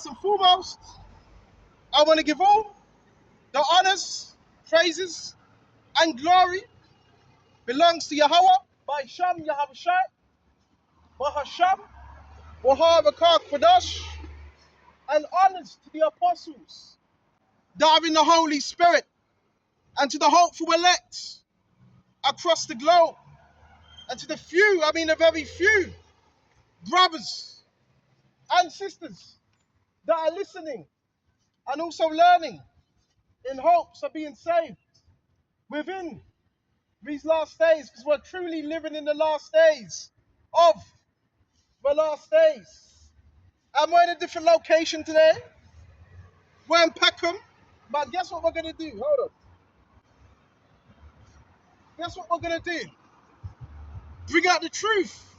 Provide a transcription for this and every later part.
first and foremost, I want to give all the honors, praises, and glory belongs to Yahweh by Sham Yahavashai, Bahasham, Wahavakar Kodash, and honors to the apostles that are in the Holy Spirit, and to the hopeful elect across the globe, and to the few, the very few brothers and sisters that are listening and also learning in hopes of being saved within these last days, because we're truly living in the last days of the last days. And we're in a different location today. We're in Peckham, but guess what we're going to do? Hold on. Guess what we're going to do? Bring out the truth.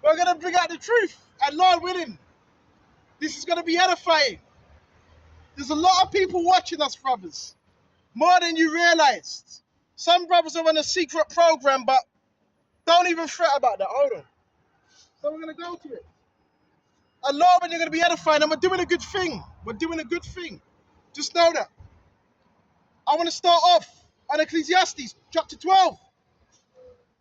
We're going to bring out the truth, and Lord willing, this is going to be edifying. There's a lot of people watching us, brothers, more than you realized. Some brothers are on a secret program, but don't even fret about that. Hold on. So we're going to go to it. And Lord, when you're going to be edifying, and we're doing a good thing. We're doing a good thing. Just know that. I want to start off on Ecclesiastes chapter 12.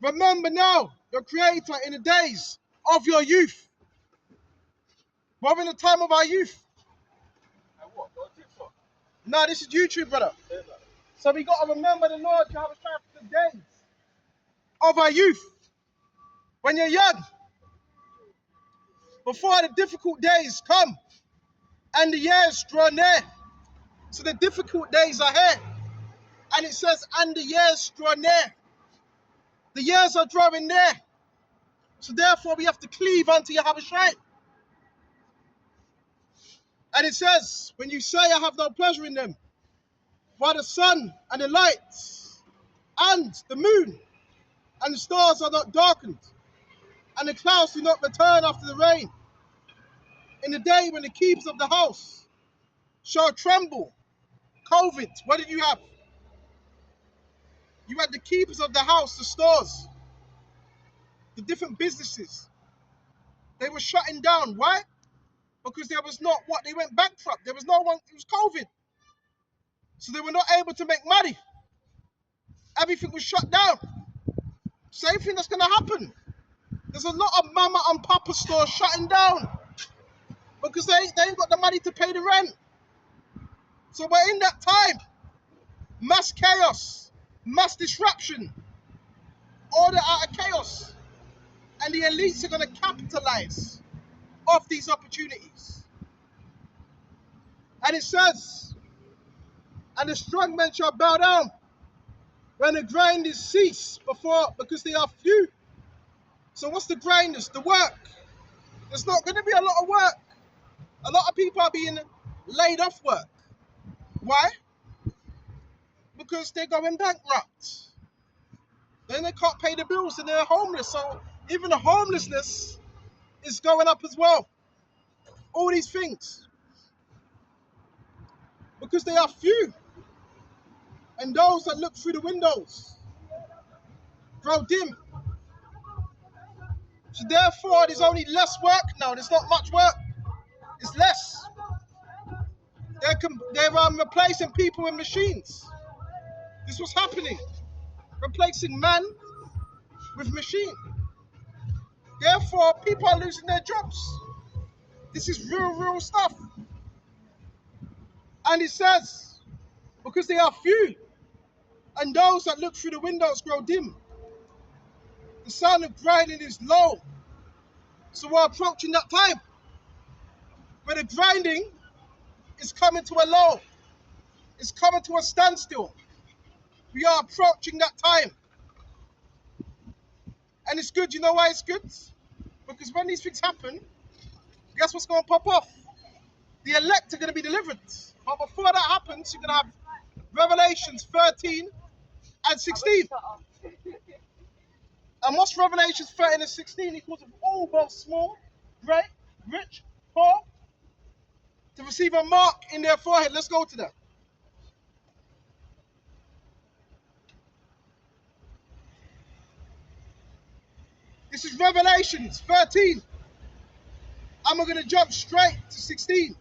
Remember now your Creator in the days of your youth. We're in the time of our youth. And what? No, this is YouTube, brother. So we got to remember the Lord Jehovah for the days of our youth. When you're young, before the difficult days come and the years draw near. So the difficult days are here. And it says, and the years draw near. The years are drawing near. So therefore we have to cleave unto Yahavashai. And it says, when you say I have no pleasure in them, while the sun and the lights and the moon and the stars are not darkened, and the clouds do not return after the rain, in the day when the keepers of the house shall tremble. COVID, what did you have? You had the keepers of the house, the stores, the different businesses. They were shutting down. Why? Because there was not what? They went bankrupt. There was no one. It was COVID. So they were not able to make money. Everything was shut down. Same thing that's going to happen. There's a lot of mama and papa stores shutting down because they ain't got the money to pay the rent. So we're in that time. Mass chaos, mass disruption, order out of chaos. And the elites are going to capitalize off these opportunities. And it says, and the strong men shall bow down when the grind is ceased because they are few. So what's the grinders? The work. There's not going to be a lot of work. A lot of people are being laid off work. Why? Because they're going bankrupt. Then they can't pay the bills and they're homeless. So even the homelessness is going up as well. All these things. Because they are few. And those that look through the windows grow dim. So therefore, there's only less work now. There's not much work. It's less. They're replacing people with machines. This is what's happening. Replacing man with machine. Therefore, people are losing their jobs. This is real stuff. And it says, because they are few, and those that look through the windows grow dim. The sound of grinding is low. So we're approaching that time where the grinding is coming to a low. It's coming to a standstill. We are approaching that time. And it's good. You know why it's good? Because when these things happen, guess what's going to pop off? The elect are going to be delivered. But before that happens, you're going to have Revelations 13 and 16. And what's Revelations 13 and 16? He calls them all, both small, great, rich, poor, to receive a mark in their forehead. Let's go to that. This is Revelations 13 And we're going to jump straight to 16.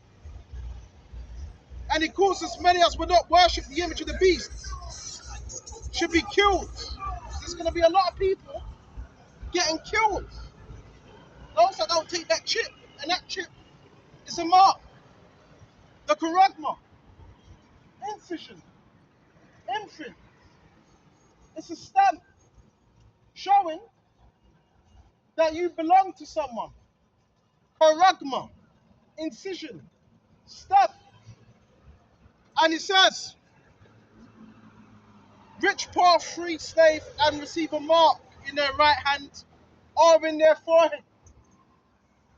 And he calls as many as will not worship the image of the beast should be killed. There's going to be a lot of people getting killed. Those that don't take that chip, and that chip is a mark, the charagma, incision, imprint. It's a stamp showing that you belong to someone. Charagma, incision, stamp. And it says, rich, poor, free, slave, and receive a mark in their right hand or in their forehead.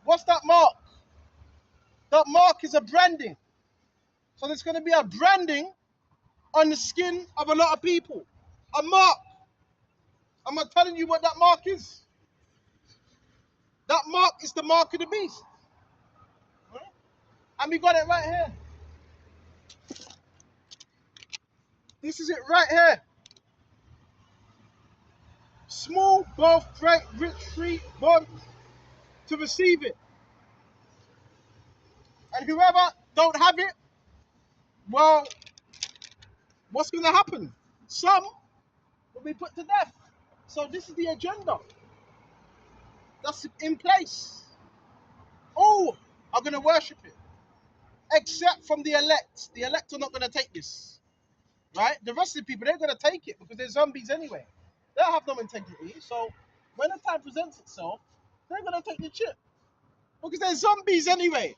What's that mark? That mark is a branding. So there's going to be a branding on the skin of a lot of people. A mark. I'm not telling you what that mark is. That mark is the mark of the beast. Right? And we got it right here. This is it right here. Small, both great, rich, free, born to receive it. And whoever don't have it, well, what's going to happen? Some will be put to death. So this is the agenda that's in place. All are going to worship it, except from the elect. The elect are not going to take this, right? The rest of the people, they're going to take it because they're zombies anyway. They have no integrity. So when the time presents itself, they're going to take the chip because they're zombies anyway.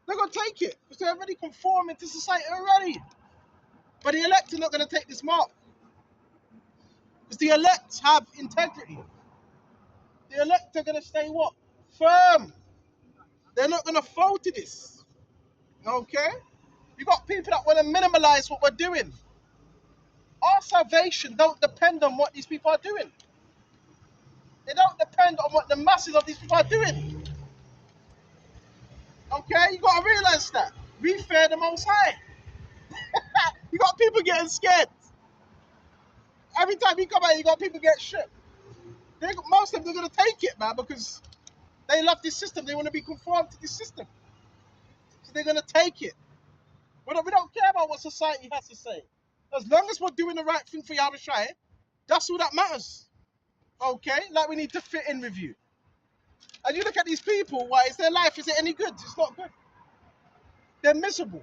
They're going to take it because they're already conforming to society already. But the elect are not going to take this mark because the elect have integrity. The elect are going to stay what? Firm. They're not going to fold to this. Okay? You got people that want to minimalize what we're doing. Our salvation don't depend on what these people are doing. They don't depend on what the masses of these people are doing. Okay? You got to realize that. We fear the Most High. You got people getting scared. Every time you come out, you got people get shit. Most of them, they're going to take it, man, because they love this system. They want to be conformed to this system. So they're going to take it. We don't care about what society has to say. As long as we're doing the right thing for Yahweh Shai, that's all that matters. Okay? Like we need to fit in with you. And you look at these people, why is their life, is it any good? It's not good. They're miserable.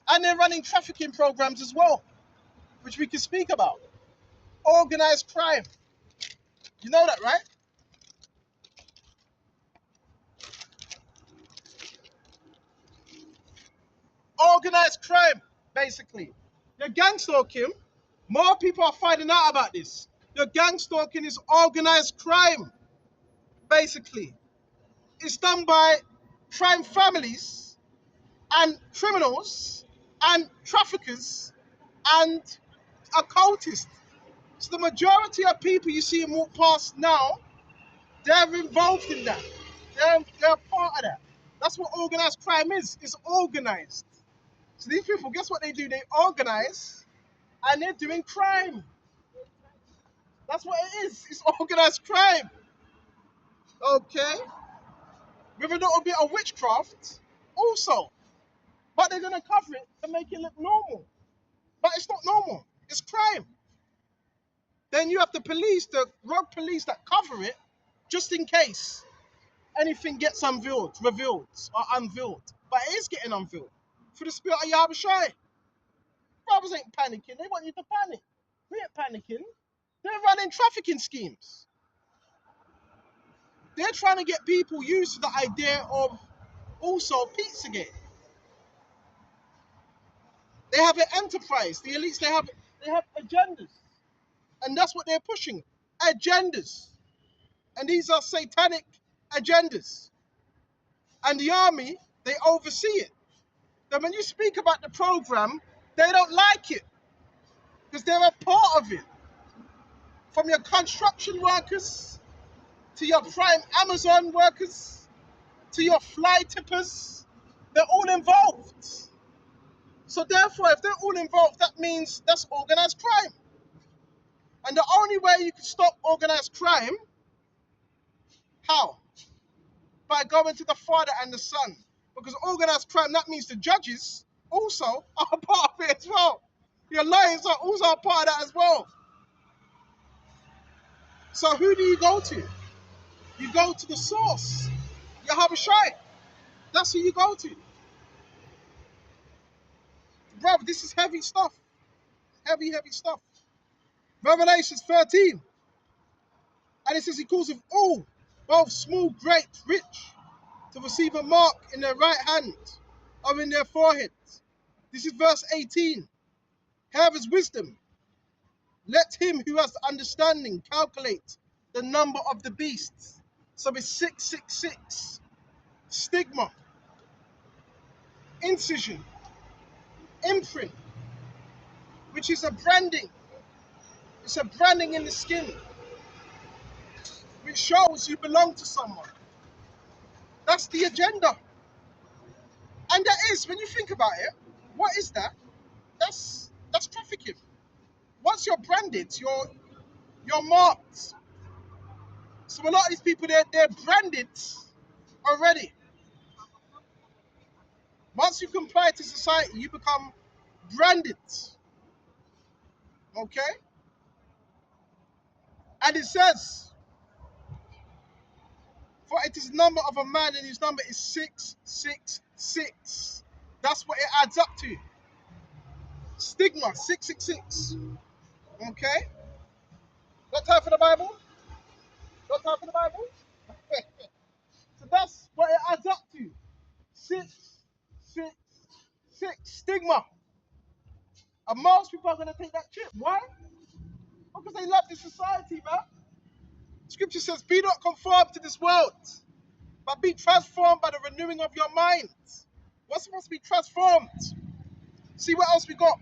And they're running trafficking programs as well, which we can speak about. Organized crime. You know that, right? Organized crime, basically. Your gang stalking, more people are finding out about this. Your gang stalking is organized crime, basically. It's done by crime families and criminals and traffickers and occultists. So the majority of people you see walk past now, they're involved in that. They're part of that. That's what organized crime is. It's organized. So these people, guess what they do? They organize and they're doing crime. That's what it is. It's organized crime. Okay? With a little bit of witchcraft also. But they're going to cover it to make it look normal. But it's not normal. It's crime. Then you have the police, the rogue police that cover it just in case anything gets revealed or unveiled. But it is getting unveiled. For the spirit of Yahweh Shai. Brothers ain't panicking. They want you to panic. We ain't panicking. They're running trafficking schemes. They're trying to get people used to the idea of also Pizzagate. They have an enterprise. The elites, they have agendas. And that's what they're pushing. Agendas. And these are satanic agendas. And the army, they oversee it. Then when you speak about the program, they don't like it. Because they're a part of it. From your construction workers, to your prime Amazon workers, to your fly tippers, they're all involved. So therefore, if they're all involved, that means that's organized crime. And the only way you can stop organized crime, how? by going to the Father and the Son. Because organized crime, that means the judges also are a part of it as well. Your lawyers are also a part of that as well. So who do you go to? You go to the source. Yahweh Shai. That's who you go to. Brother, this is heavy stuff. Heavy, heavy stuff. Revelations 13. And it says he calls of all, both small, great, rich, to receive a mark in their right hand or in their foreheads. This is verse 18. Have his wisdom. Let him who has understanding calculate the number of the beasts. So it's 666. Stigma. Incision. Imprint. Which is a branding. It's a branding in the skin. Which shows you belong to someone. That's the agenda. And that is, when you think about it, what is that? That's trafficking. Once you're branded, you're marked. So a lot of these people, they're branded already. Once you comply to society, you become branded. Okay? And it says, for it is the number of a man, and his number is 666. That's what it adds up to. Stigma, 666. Okay? Got time for the Bible? Got time for the Bible? So that's what it adds up to. 666. Stigma. And most people are going to take that chip. Why? Because they love this society, man. Scripture says, be not conformed to this world, but be transformed by the renewing of your mind. What's supposed to be transformed? See what else we got.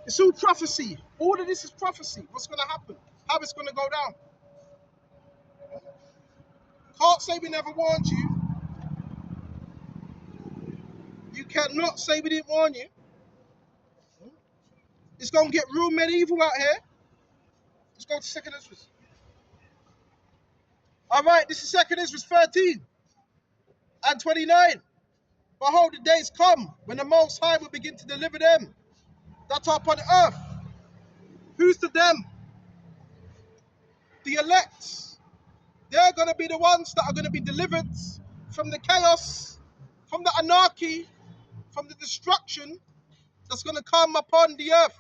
It's all prophecy. All of this is prophecy. What's going to happen? How it's going to go down. Can't say we never warned you. You cannot say we didn't warn you. It's going to get real medieval out here. Let's go to 2nd Ezra. All right, this is 2nd Ezra 13 and 29. Behold, the days come when the Most High will begin to deliver them that are upon earth. Who's the them? The elect. They're going to be the ones that are going to be delivered from the chaos, from the anarchy, from the destruction that's going to come upon the earth.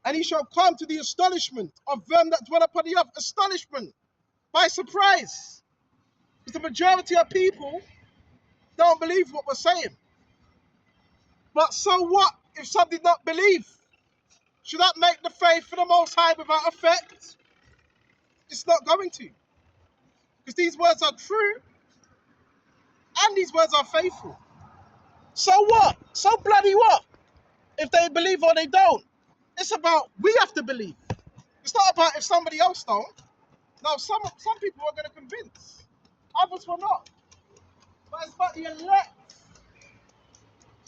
And he shall come to the astonishment of them that dwell upon the earth. Astonishment, by surprise. Because the majority of people don't believe what we're saying. But so what if some did not believe? Should that make the faith for the Most High without effect? It's not going to. Because these words are true and these words are faithful. So what? So bloody what? If they believe or they don't. It's about we have to believe. It's not about if somebody else don't. No, some people are going to convince. Others will not. But it's about the elect.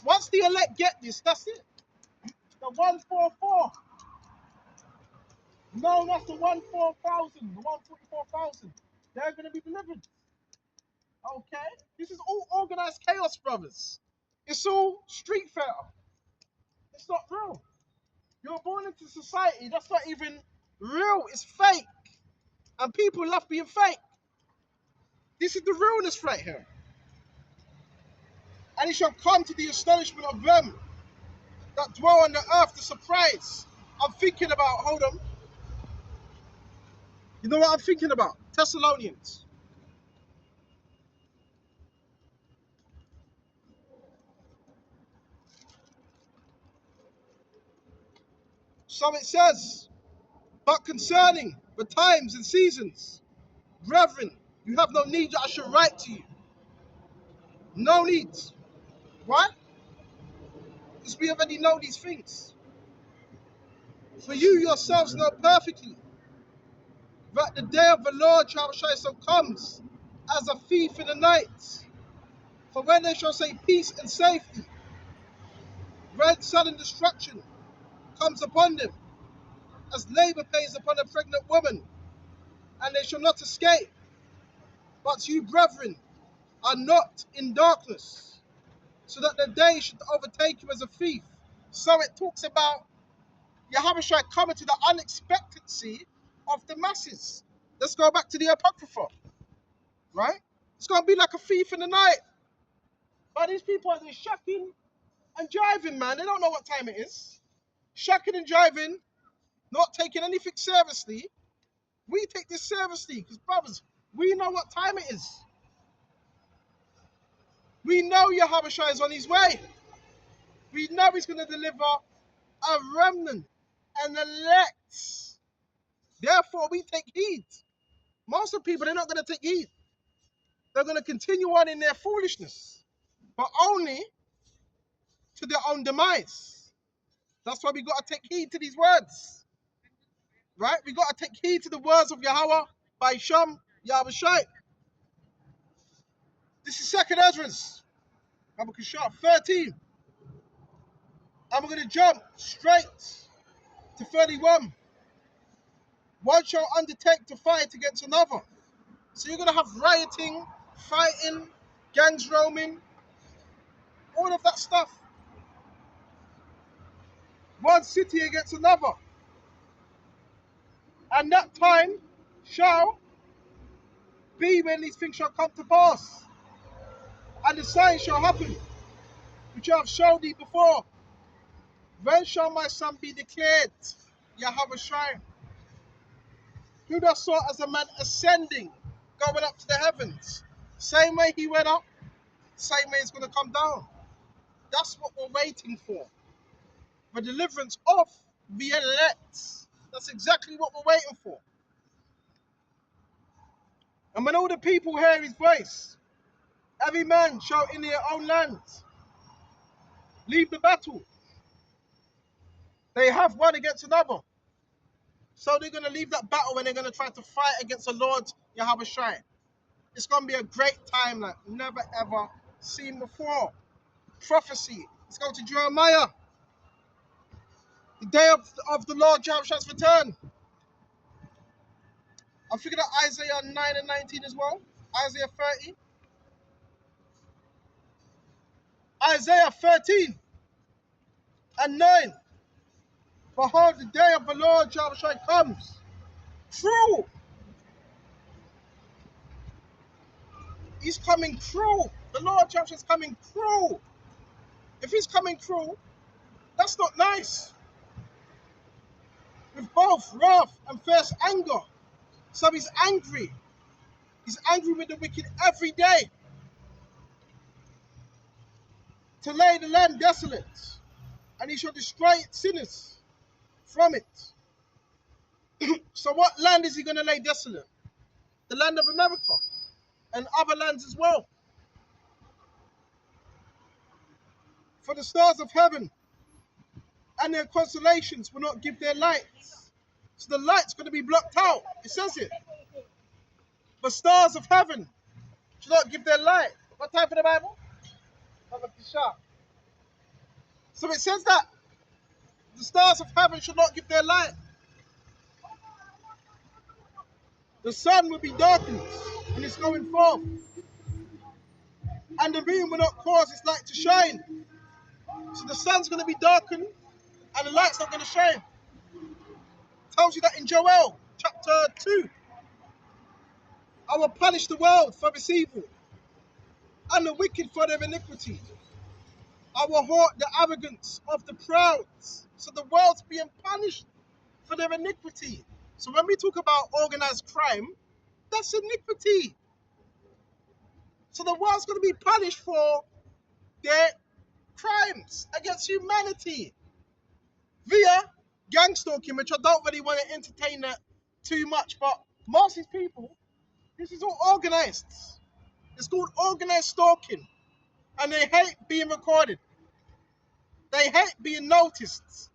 Once the elect get this, that's it. The 144. Known as the 144,000, the 144,000. They're going to be delivered. Okay? This is all organized chaos, brothers. It's all street fair. It's not real. You're born into society that's not even real. It's fake. And people love being fake. This is the realness right here. And it shall come to the astonishment of them that dwell on the earth, the surprise. I'm thinking about, hold on. You know what I'm thinking about? Thessalonians. So it says, but concerning the times and seasons, brethren, you have no need that I should write to you. No need. Why? Because we already know these things. For you yourselves know perfectly that the day of the Lord shall so comes as a thief in the night. For when they shall say peace and safety, great sudden destruction comes upon them. as labour pains upon a pregnant woman, and they shall not escape. But you, brethren, are not in darkness, so that the day should overtake you as a thief. So it talks about Yahushua coming to the unexpectancy of the masses. Let's go back to the Apocrypha, right? It's going to be like a thief in the night. But these people are just shucking and driving, man. They don't know what time it is. Shucking and driving, not taking anything seriously. We take this seriously because, brothers, we know what time it is. We know Yahushua is on his way. We know he's going to deliver a remnant and elect. Therefore, we take heed. Most of the people, they're not going to take heed. They're going to continue on in their foolishness, but only to their own demise. That's why we got to take heed to these words, right? We got to take heed to the words of Yahweh by Sham Yahushua. This is 2nd Esdras, Habakkuk 13. And we're going to jump straight to 31. One shall undertake to fight against another. So you're going to have rioting, fighting, gangs roaming, all of that stuff. One city against another. And that time shall be when these things shall come to pass. And the sign shall happen, which I have shown thee before. When shall my son be declared? Yahweh Shrine. Who thou saw as a man ascending, going up to the heavens. Same way he went up, same way he's going to come down. That's what we're waiting for. The deliverance of the elect. That's exactly what we're waiting for. And when all the people hear his voice, every man shall in their own land leave the battle. They have one against another. So they're going to leave that battle and they're going to try to fight against the Lord Yahweh Shai. It's going to be a great time like never ever seen before. Prophecy. Let's go to Jeremiah. The day of the Lord Yahweh Shai's return. I'm thinking of Isaiah 9 and 19 as well. Isaiah 30. Isaiah 13 and 9. Behold, the day of the Lord Yahweh Shai comes. True. He's coming true. The Lord Yahweh Shai is coming true. If he's coming true, that's not nice. With both wrath and fierce anger. So he's angry. He's angry with the wicked every day. To lay the land desolate. And he shall destroy its sinners from it. So what land is he going to lay desolate? The land of America. And other lands as well. For the stars of heaven and their constellations will not give their lights. So the light's going to be blocked out. It says it. The stars of heaven should not give their light. What time for the Bible? So it says that the stars of heaven should not give their light. The sun will be darkened and it's going forth. And the moon will not cause its light to shine. So the sun's going to be darkened and the light's not going to shine. Tells you that in Joel chapter 2. I will punish the world for its evil and the wicked for their iniquity. I will haunt the arrogance of the proud. So the world's being punished for their iniquity. So when we talk about organized crime, that's iniquity. So the world's going to be punished for their crimes against humanity via gang stalking, which I don't really want to entertain that too much. But most of these people, this is all organized. It's called organized stalking. And they hate being recorded. They hate being noticed.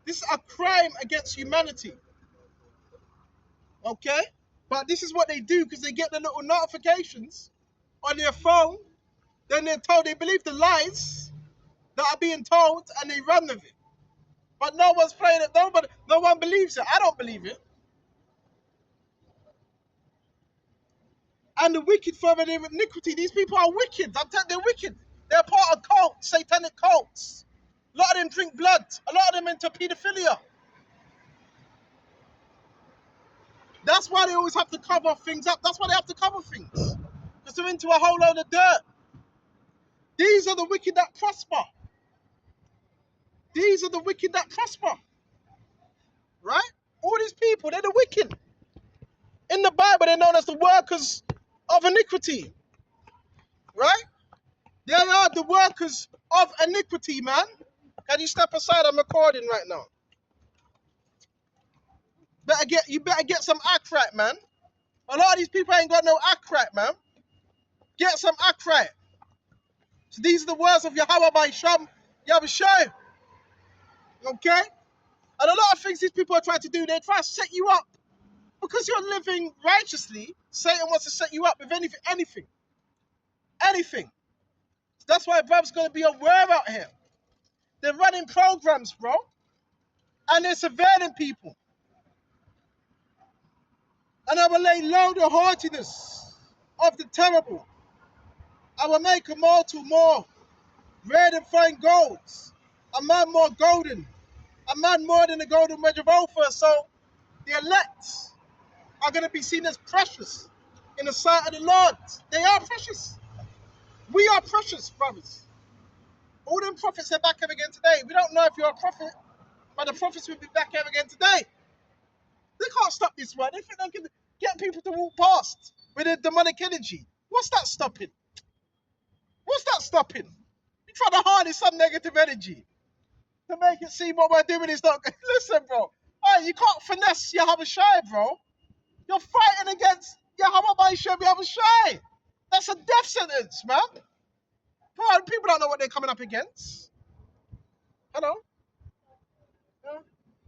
This is a crime against humanity. Okay? But this is what they do because they get the little notifications on their phone. Then they're told, they believe the lies that are being told and they run with it. But no one's praying it. No one believes it. I don't believe it. And the wicked further their iniquity. These people are wicked. I'm telling you, they're wicked. They're part of cults, satanic cults. A lot of them drink blood. A lot of them into pedophilia. That's why they always have to cover things up. That's why they have to cover things. Because they're into a whole load of dirt. These are the wicked that prosper. These are the wicked that prosper. Right? All these people, they're the wicked. In the Bible, they're known as the workers of iniquity. Right? They are the workers of iniquity, man. Can you step aside? I'm recording right now. You better get some act right, man. A lot of these people ain't got no act right, man. Get some act right. So these are the words of Yahweh by Sham Yahushua. Okay? And a lot of things these people are trying to do, they try to set you up. Because you're living righteously, Satan wants to set you up with anything. Anything. That's why brother's going to be aware out here. They're running programs, bro. And they're surveilling people. And I will lay low the haughtiness of the terrible. I will make a mortal more red and fine golds. A man more golden. A man more than the golden wedge of Ophir. So the elect are going to be seen as precious in the sight of the Lord. They are precious. We are precious, brothers. All them prophets are back here again today. We don't know if you're a prophet, but the prophets will be back here again today. They can't stop this one. They think they can get people to walk past with their demonic energy. What's that stopping? What's that stopping? You try to harness some negative energy to make it seem what we're doing is not good. Listen, bro. Hey, you can't finesse Yahweh Shai, bro. You're fighting against Yahweh by Yahweh Shai. That's a death sentence, man. Bro, people don't know what they're coming up against. Hello?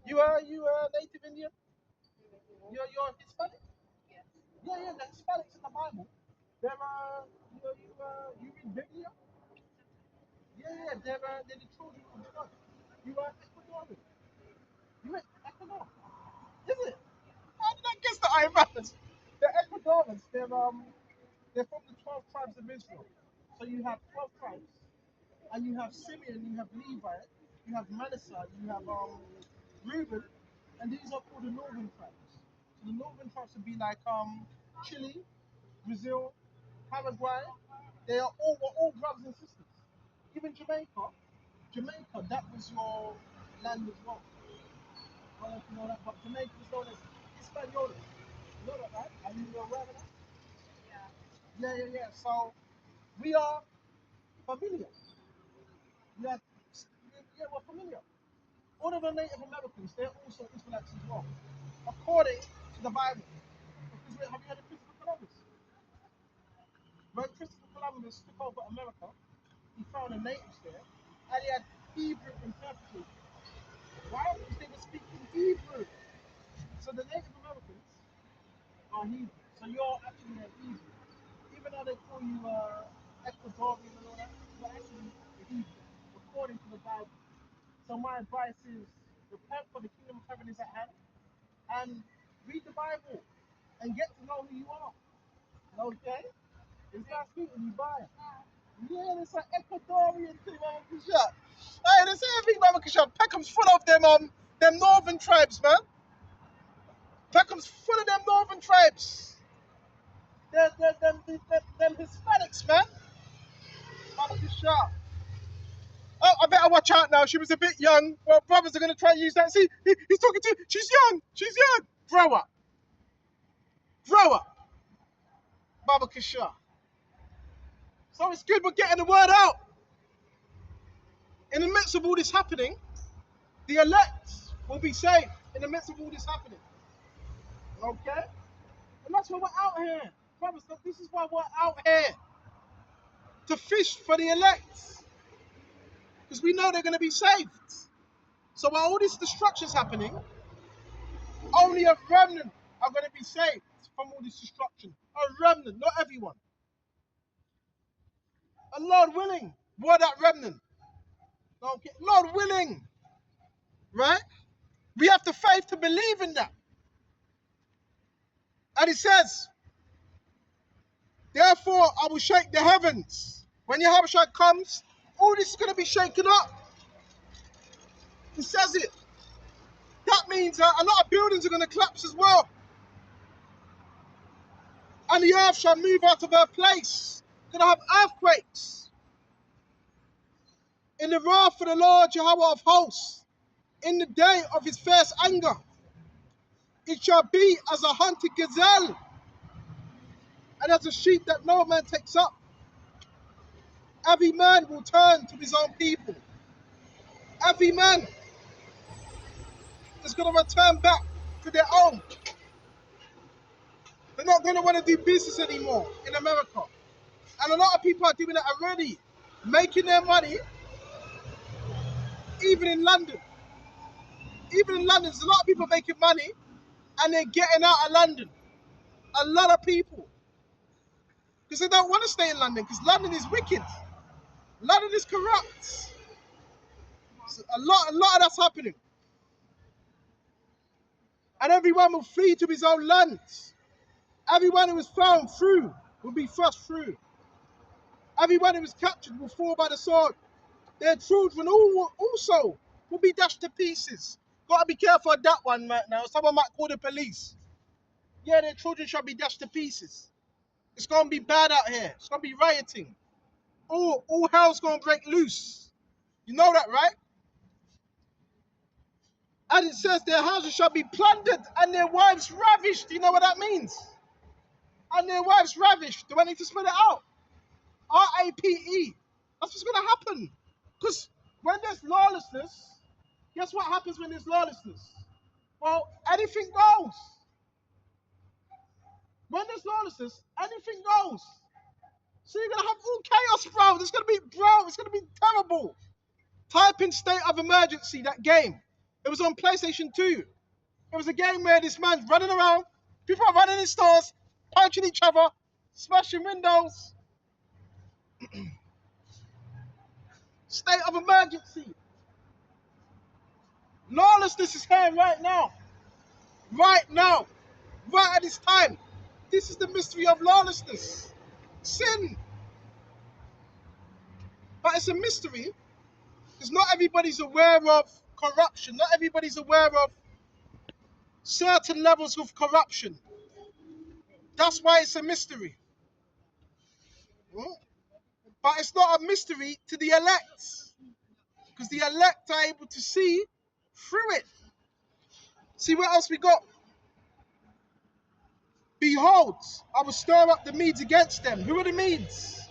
You are native Indian? You're Hispanic? Yes. Yeah, the Hispanics in the Bible. They're you read Biblia? Yeah, they're the children of God. You are Ecuadorian. You went Ecuador. Is it? How did I guess the Iran's? The Ecuadorians, they're from the 12 tribes of Israel. So you have 12 tribes, and you have Simeon, you have Levi, you have Manasseh, you have Reuben, and these are called the northern tribes. So the northern tribes would be like Chile, Brazil, Paraguay. They are all brothers and sisters. Even Jamaica, that was your land as well. I don't know if you know that, but Jamaica was known as Hispaniola. You know that, right? Are you aware of that? Yeah. So we are familiar. We are, yeah, we're familiar. All of the Native Americans, they're also Israelites as well, according to the Bible. Because have you heard of Christopher Columbus? When Christopher Columbus took over America, he found the natives there, and he had Hebrew interpreters. Why? Because they were speaking Hebrew. So the Native Americans are Hebrew. So you're actually a Hebrew. Even though they call you Ecuadorian and all that, you're actually a Hebrew, according to the Bible. So my advice is repent, for the kingdom of heaven is at hand, and read the Bible and get to know who you are. Okay? It's not speaking you by. Yeah, it's an Ecuadorian thing, Mama Kisha. Hey, they say everything, Mama Kisha. Peckham's full of them northern tribes, man. Peckham's full of them northern tribes. Them Hispanics, man. Mama Kisha. Oh, I better watch out now. She was a bit young. Well, brothers are going to try and use that. See, he's talking to you. She's young. She's young. Grow up. Grow up. Baba Kisha. So it's good we're getting the word out. In the midst of all this happening, the elect will be saved. In the midst of all this happening. Okay? And that's why we're out here. Brothers, this is why we're out here. To fish for the elect. Because we know they're going to be saved. So while all this destruction's happening, only a remnant are going to be saved from all this destruction. A remnant, not everyone. And Lord willing, we're that remnant. Okay, Lord willing. right? We have the faith to believe in that. And it says, therefore I will shake the heavens. When Yahushua comes, all this is going to be shaken up. It says it. That means a lot of buildings are going to collapse as well. And the earth shall move out of her place. Going to have earthquakes. In the wrath of the Lord Jehovah of hosts, in the day of his fierce anger, it shall be as a hunted gazelle, and as a sheep that no man takes up. Every man will turn to his own people. Every man is going to return back to their own. They're not going to want to do business anymore in America. And a lot of people are doing that already, making their money, even in London. Even in London, there's a lot of people making money, and they're getting out of London. A lot of people. Because they don't want to stay in London, because London is wicked. London is corrupt. So a lot of that's happening. And everyone will flee to his own land. Everyone who is found through will be thrust through. Everyone who is captured will fall by the sword. Their children also will be dashed to pieces. Gotta be careful of that one right now. Someone might call the police. Yeah, their children shall be dashed to pieces. It's gonna be bad out here. It's gonna be rioting. All hell's gonna break loose. You know that, right? And it says their houses shall be plundered and their wives ravished. Do you know what that means? And their wives ravished. Do I need to spell it out? R-A-P-E. That's what's going to happen. Because when there's lawlessness, guess what happens when there's lawlessness? Well, anything goes. When there's lawlessness, anything goes. So you're going to have all chaos, bro. It's going to be terrible. Type in State of Emergency, that game. It was on PlayStation 2. It was a game where this man's running around, people are running in stores, punching each other, smashing windows. State of emergency. Lawlessness is here right now. Right now. Right at this time. This is the mystery of lawlessness. Sin. But it's a mystery because not everybody's aware of corruption. Not everybody's aware of certain levels of corruption. That's why it's a mystery. But it's not a mystery to the elect. Because the elect are able to see through it. See what else we got? Behold, I will stir up the Medes against them. Who are the Medes?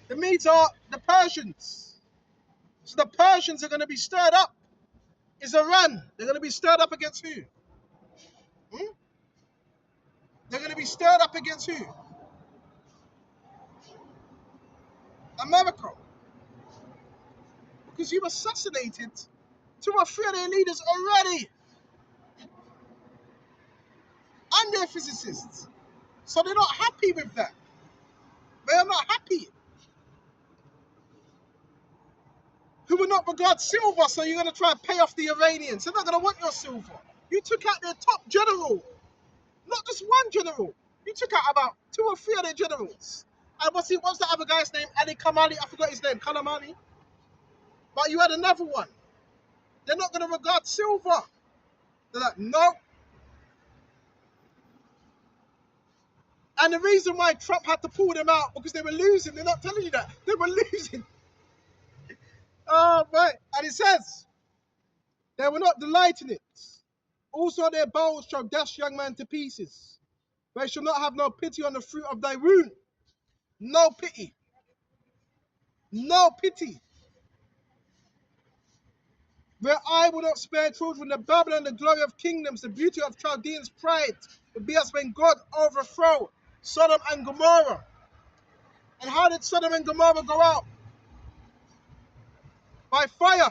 The Medes are the Persians. So the Persians are going to be stirred up. Is Iran. They're going to be stirred up against who? They're going to be stirred up against who? America. Because you've assassinated 2 or 3 of their leaders already. And they're physicists. So they're not happy with that. They are not happy. Who will not regard silver, so you're going to try and pay off the Iranians. They're not going to want your silver. You took out their top general. Not just one general. You took out about 2 or 3 of their generals. And what's the other guy's name? Ali Kamali, I forgot his name. Kalamani. But you had another one. They're not going to regard silver. They're like, no. And the reason why Trump had to pull them out, because they were losing. They're not telling you that. They were losing. Oh, right. And it says, they will not delight in it. Also their bows shall dash young men to pieces. They shall not have no pity on the fruit of thy womb. No pity. No pity. Where I will not spare children, the Babylon, the glory of kingdoms, the beauty of Chaldeans' pride, will be as when God overthrew Sodom and Gomorrah. And how did Sodom and Gomorrah go out? By fire,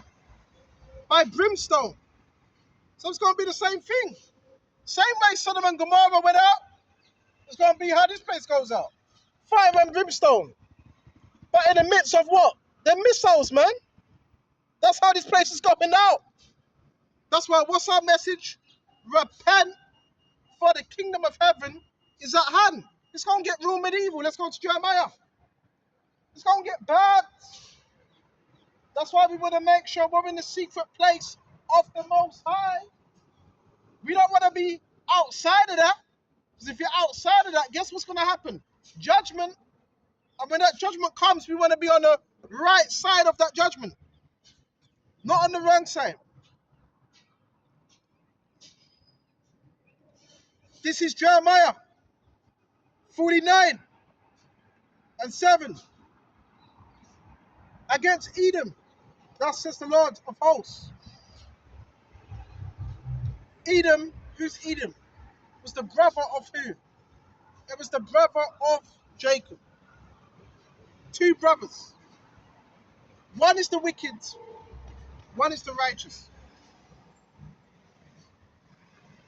by brimstone. So it's going to be the same thing. Same way Sodom and Gomorrah went out, it's going to be how this place goes out. Fire and brimstone. But in the midst of what? The missiles, man. That's how this place is going out. That's why, what's our message? Repent, for the kingdom of heaven is at hand. It's going to get real medieval. Let's go to Jeremiah. It's going to get bad. That's why we want to make sure we're in the secret place of the Most High. We don't want to be outside of that. Because if you're outside of that, guess what's going to happen? Judgment. And when that judgment comes, we want to be on the right side of that judgment. Not on the wrong side. This is Jeremiah 49 and 7. Against Edom, thus says the Lord of hosts. Edom, who's Edom? Was the brother of who? It was the brother of Jacob. Two brothers. One is the wicked, one is the righteous.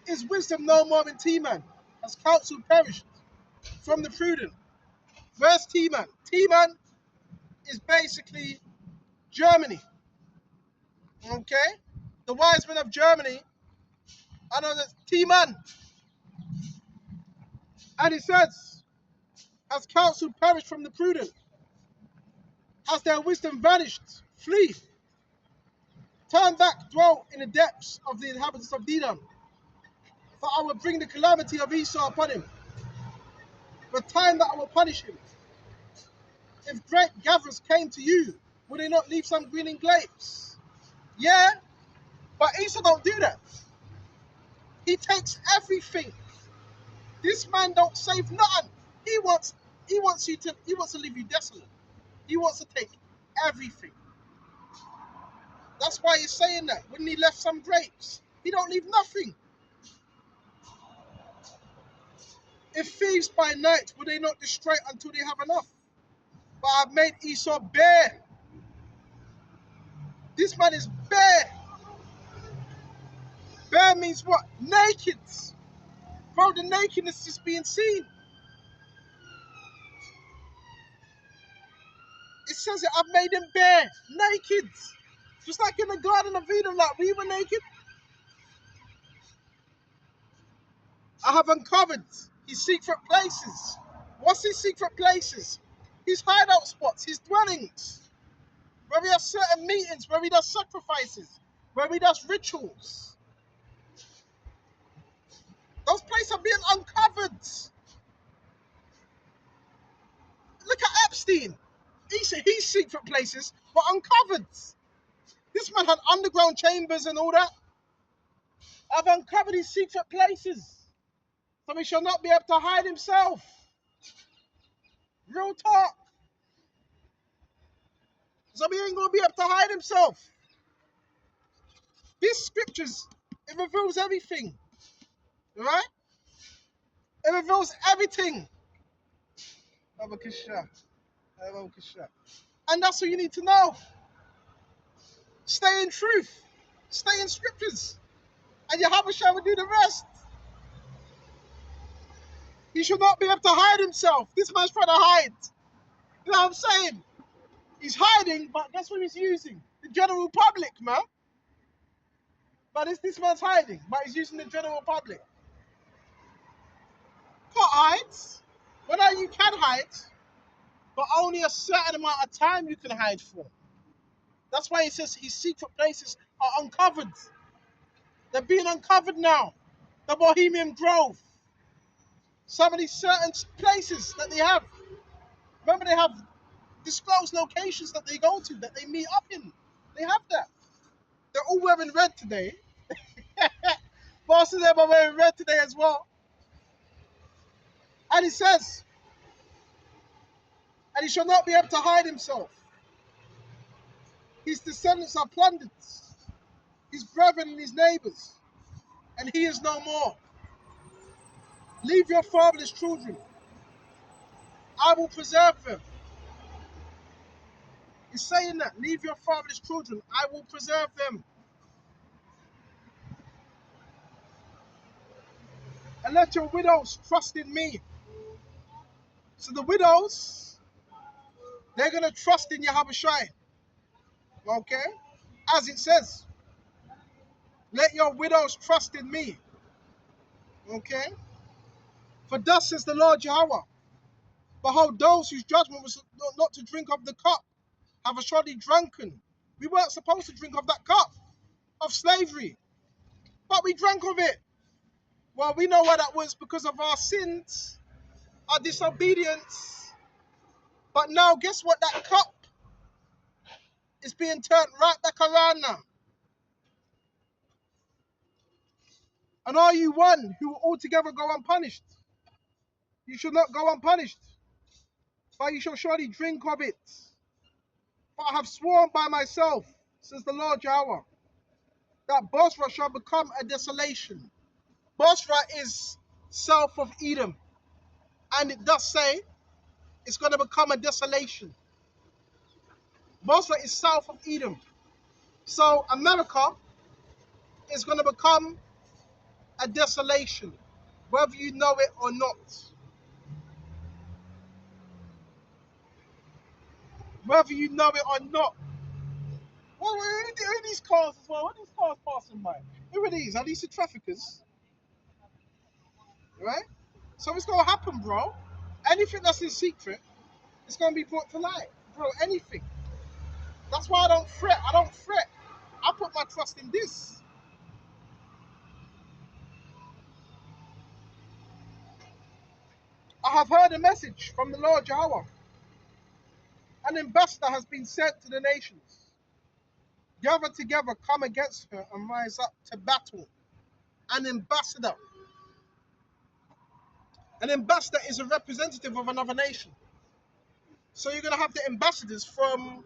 Is wisdom no more in Teman? Has counsel perished from the prudent? Where's Teman? Teman is basically Germany. Okay? The wise men of Germany are known as Teman. And it says, has counsel perished from the prudent? Has their wisdom vanished? Flee. Turn back, dwell in the depths of the inhabitants of Dedon. For I will bring the calamity of Esau upon him. The time that I will punish him. If great gatherers came to you, would they not leave some greening glades? Yeah, but Esau don't do that. He takes everything. This man don't save nothing. He wants to leave you desolate. He wants to take everything. That's why he's saying that. When he left some grapes, he don't leave nothing. If thieves by night, would they not destroy until they have enough? But I've made Esau bare. This man is bare. Bare means what? Naked. Bro, the nakedness is being seen. It says it, I've made him bare, naked. Just like in the Garden of Eden, like we were naked. I have uncovered his secret places. What's his secret places? His hideout spots, his dwellings. Where he has certain meetings, where he does sacrifices, where he does rituals. Those places are being uncovered. Look at Epstein. His secret places were uncovered. This man had underground chambers and all that. I've uncovered his secret places. So he shall not be able to hide himself. Real talk. So he ain't going to be able to hide himself. These scriptures, it reveals everything. Right? It reveals everything. And that's what you need to know. Stay in truth. Stay in scriptures. And Yahushua will do the rest. He should not be able to hide himself. This man's trying to hide. You know what I'm saying? He's hiding, but guess what he's using? The general public, man. But this man's hiding, but he's using the general public. Can't hide. Well, you can hide, but only a certain amount of time you can hide for. That's why he says his secret places are uncovered. They're being uncovered now. The Bohemian Grove. Some of these certain places that they have. Remember, they have disclosed locations that they go to, that they meet up in. They have that. They're all wearing red today. Most of them are wearing red today as well. And he says, and he shall not be able to hide himself. His descendants are plundered, his brethren and his neighbors, and he is no more. Leave your fatherless children. I will preserve them. He's saying that. Leave your fatherless children. I will preserve them. And let your widows trust in me. So the widows, they're going to trust in Yahushua. Okay? As it says. Let your widows trust in me. Okay? For thus says the Lord Yahweh, behold, those whose judgment was not to drink of the cup have assuredly drunken. We weren't supposed to drink of that cup of slavery, but we drank of it. Well, we know why that was, because of our sins, our disobedience. But now, guess what? That cup is being turned right back around now. And are you one who will altogether go unpunished? You shall not go unpunished, but you shall surely drink of it. For I have sworn by myself, says the Lord Yahweh, that Bosra shall become a desolation. Bosra is south of Edom, and it does say it's going to become a desolation. Bosra is south of Edom. So America is going to become a desolation, whether you know it or not. Whether you know it or not. Well, who are these cars as well? What are these cars passing by? Who are these? Are these the traffickers? Right? So it's going to happen, bro. Anything that's in secret, it's going to be brought to light. Bro, anything. That's why I don't fret. I don't fret. I put my trust in this. I have heard a message from the Lord Yahweh. An ambassador has been sent to the nations. Gather together, come against her, and rise up to battle. An ambassador. An ambassador is a representative of another nation. So you're going to have the ambassadors from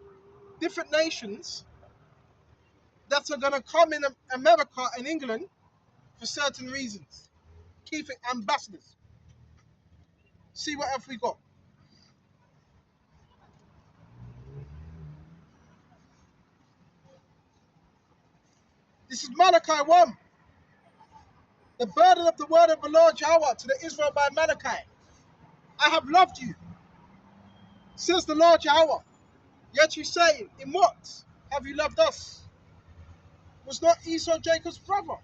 different nations that are going to come in America and England for certain reasons. Keep it ambassadors. See what else we got. This is Malachi 1. The burden of the word of the Lord Yahweh to the Israel by Malachi. I have loved you, says the Lord Yahweh. Yet you say, in what have you loved us? Was not Esau Jacob's brother?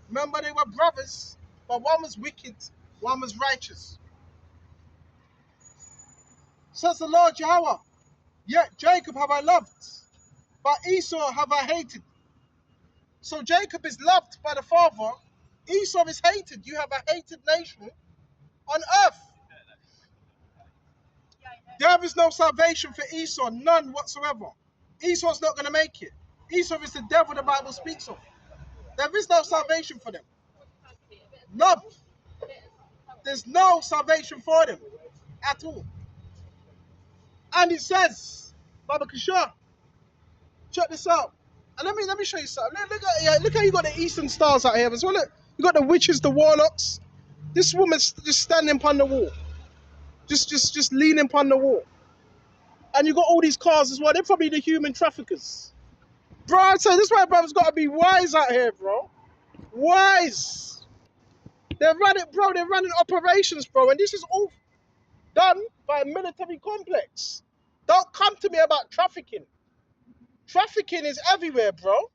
Remember, they were brothers, but one was wicked, one was righteous. Says the Lord Yahweh. Yet Jacob have I loved, but Esau have I hated. So Jacob is loved by the father, Esau is hated. You have a hated nation on earth. There is no salvation for Esau, none whatsoever. Esau's not going to make it. Esau is the devil the Bible speaks of. There is no salvation for them. None. There's no salvation for them at all. And it says, Baba Kishore, check this out. And let me show you something. Look how you got the Eastern Stars out here as well. Look, you got the witches, the warlocks. This woman's just standing upon the wall. Just leaning upon the wall. And you got all these cars as well. They're probably the human traffickers. Bro, I'd say this is why brothers got to be wise out here, bro. Wise. They're running operations, bro. And this is all done by a military complex. Don't come to me about trafficking. Trafficking is everywhere, bro.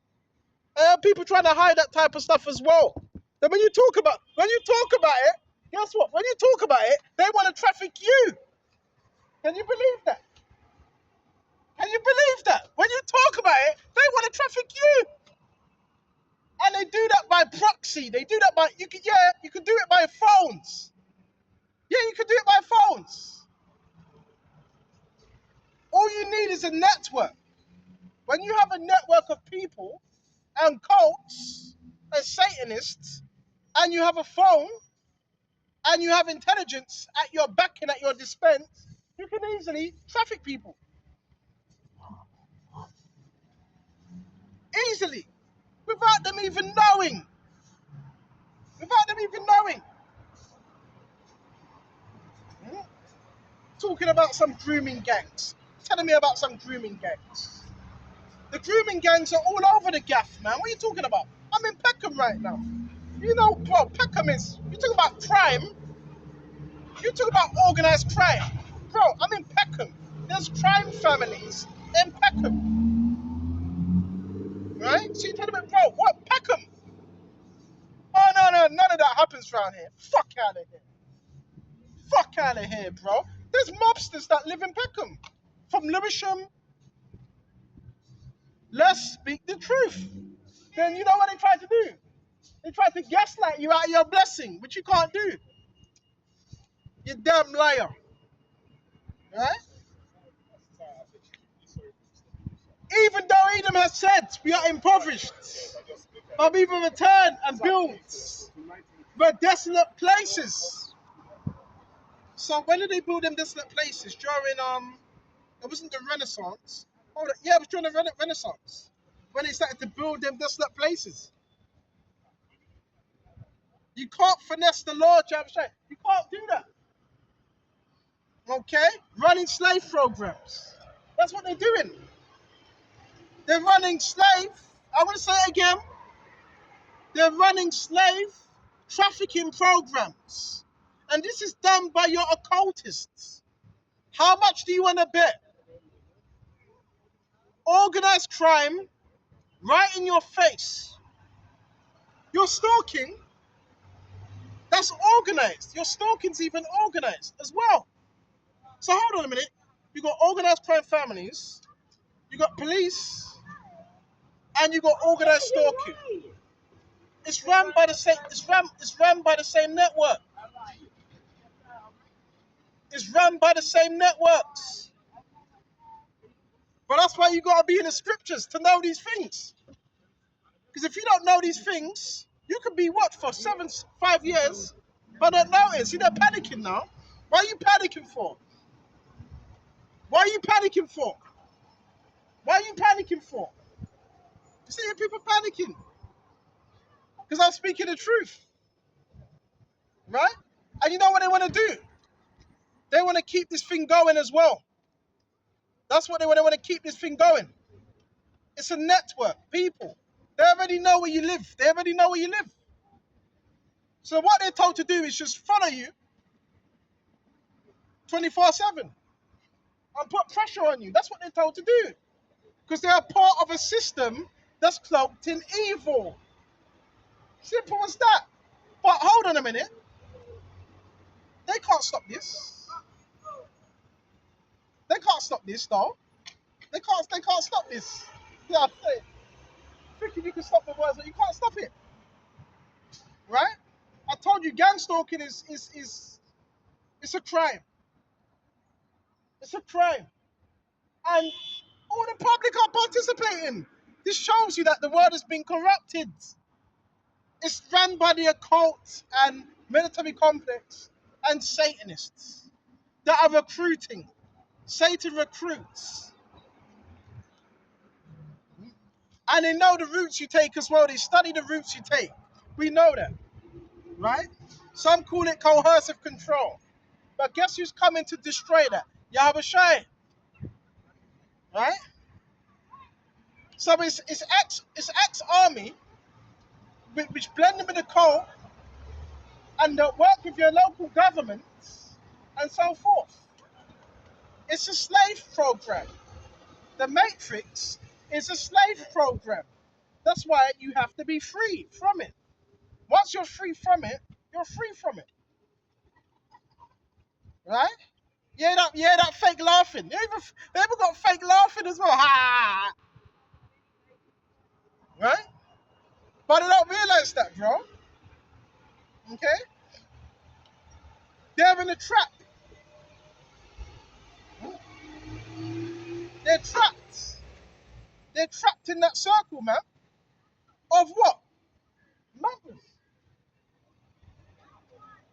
People trying to hide that type of stuff as well. Then when you talk about it, guess what? When you talk about it, they want to traffic you. Can you believe that? Can you believe that? When you talk about it, they want to traffic you. And they do that by proxy. They do that by, you can do it by phones. Yeah, you can do it by phones. All you need is a network. When you have a network of people and cults and Satanists, and you have a phone, and you have intelligence at your back and at your dispense, you can easily traffic people. Easily. Without them even knowing. Talking about some grooming gangs. Telling me about some grooming gangs. The grooming gangs are all over the gaff, man. What are you talking about? I'm in Peckham right now. You know, bro, Peckham is... You talk about crime. You talk about organised crime. Bro, I'm in Peckham. There's crime families in Peckham. Right? So you're telling me, bro, what? Peckham? none of that happens around here. Fuck out of here. Fuck out of here, bro. There's mobsters that live in Peckham. From Lewisham. Let's speak the truth. Then you know what they try to do? They try to gaslight you out of your blessing, which you can't do. You damn liar. Right? Even though Edom has said we are impoverished, but we will return and build the desolate places. So when did they build them desolate places? During it wasn't the Renaissance. Oh yeah, it was during the Renaissance. When they started to build them desolate places. You can't finesse the law, Jabshai. You can't do that. Okay? Running slave programs. That's what they're doing. They're running slave. I'm going to say it again. They're running slave trafficking programs. And this is done by your occultists. How much do you want to bet? Organized crime right in your face. You're stalking. That's organized. Your stalking's even organized as well. So hold on a minute. You got organized crime families, you got police, and you got organized stalking. It's run by the same. It's run by the same network. It's run by the same networks. But that's why you gotta be in the scriptures to know these things. Because if you don't know these things, you could be what for 5 years, but don't know it. See, they're panicking now. Why are you panicking for? Why are you panicking for? Why are you panicking for? You see people panicking. Because I'm speaking the truth. Right? And you know what they want to do? They want to keep this thing going as well. That's what they want. They want to keep this thing going. It's a network, people. They already know where you live. They already know where you live. So what they're told to do is just follow you 24/7 and put pressure on you. That's what they're told to do. Because they are part of a system that's cloaked in evil. Simple as that. But hold on a minute. They can't stop this. They can't stop this though. They can't stop this. Yeah, I say, thinking you can stop the words, but you can't stop it. Right? I told you gang stalking is it's a crime. It's a crime. And all the public are participating. This shows you that the world has been corrupted. It's run by the occult and military complex and Satanists that are recruiting. Satan recruits. And they know the routes you take as well. They study the routes you take. We know that. Right? Some call it coercive control. But guess who's coming to destroy that? Yahweh Shai. Right? So it's ex-army which blend them with the cult and work with your local governments and so forth. It's a slave program. The Matrix is a slave program. That's why you have to be free from it. Once you're free from it, you're free from it. Right? Yeah, that fake laughing. They even got fake laughing as well. Ha! Right? But they don't realize that, bro. Okay? They're in a trap. They're trapped. They're trapped in that circle, man. Of what? Madness.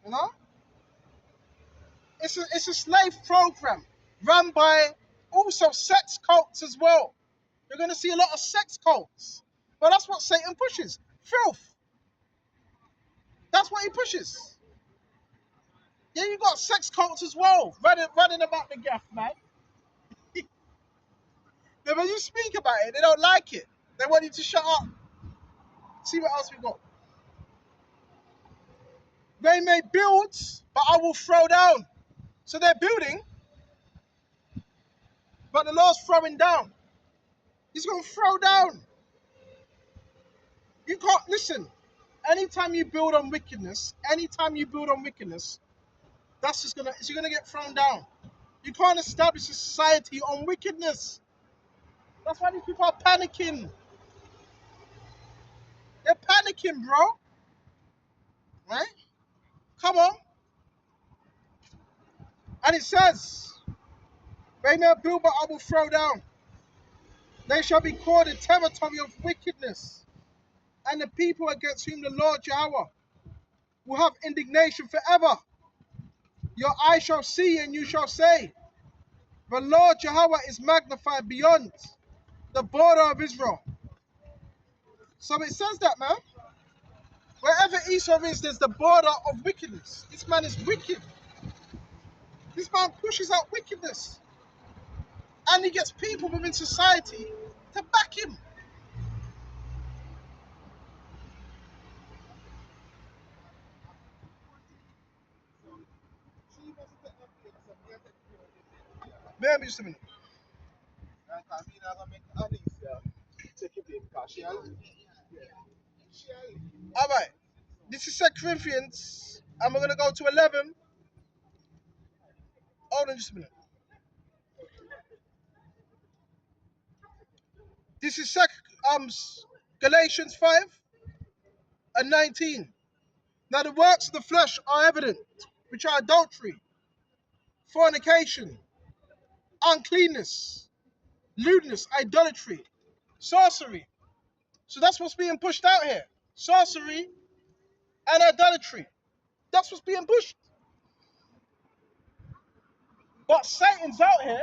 You know? It's a slave program run by also sex cults as well. You're going to see a lot of sex cults. But that's what Satan pushes. Filth. That's what he pushes. Yeah, you got sex cults as well, running about the gaff, man. Then when you speak about it, they don't like it. They want you to shut up. See what else we got. They may build, but I will throw down. So they're building, but the Lord's throwing down. He's going to throw down. You can't listen. Anytime you build on wickedness, that's just you're gonna get thrown down. You can't establish a society on wickedness. That's why these people are panicking. They're panicking, bro. Right? Come on. And it says, they may build, but I will throw down. They shall be called a territory of wickedness. And the people against whom the Lord Yahweh will have indignation forever. Your eye shall see and you shall say, the Lord Yahweh is magnified beyond the border of Israel. So it says that, man. Wherever Esau is, there's the border of wickedness. This man is wicked. This man pushes out wickedness. And he gets people within society to back him. Bear me just a minute. All right. This is 2 Corinthians, and we're going to go to 11. Hold on just a minute. This is Galatians 5 and 19. Now the works of the flesh are evident, which are adultery, fornication, uncleanness, lewdness, idolatry, sorcery. So that's what's being pushed out here. Sorcery and idolatry. That's what's being pushed. But Satan's out here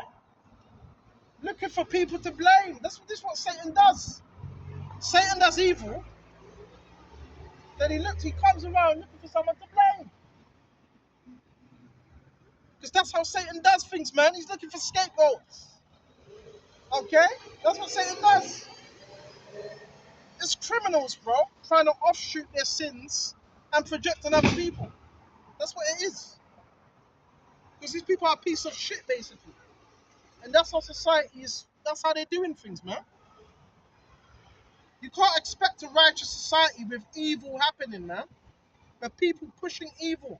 looking for people to blame. This is what Satan does. Satan does evil. Then he comes around looking for someone to blame. Because that's how Satan does things, man. He's looking for scapegoats. Okay? That's what Satan does. It's criminals, bro, trying to offshoot their sins and project on other people. That's what it is. Because these people are a piece of shit, basically. And that's how society is, that's how they're doing things, man. You can't expect a righteous society with evil happening, man. With people pushing evil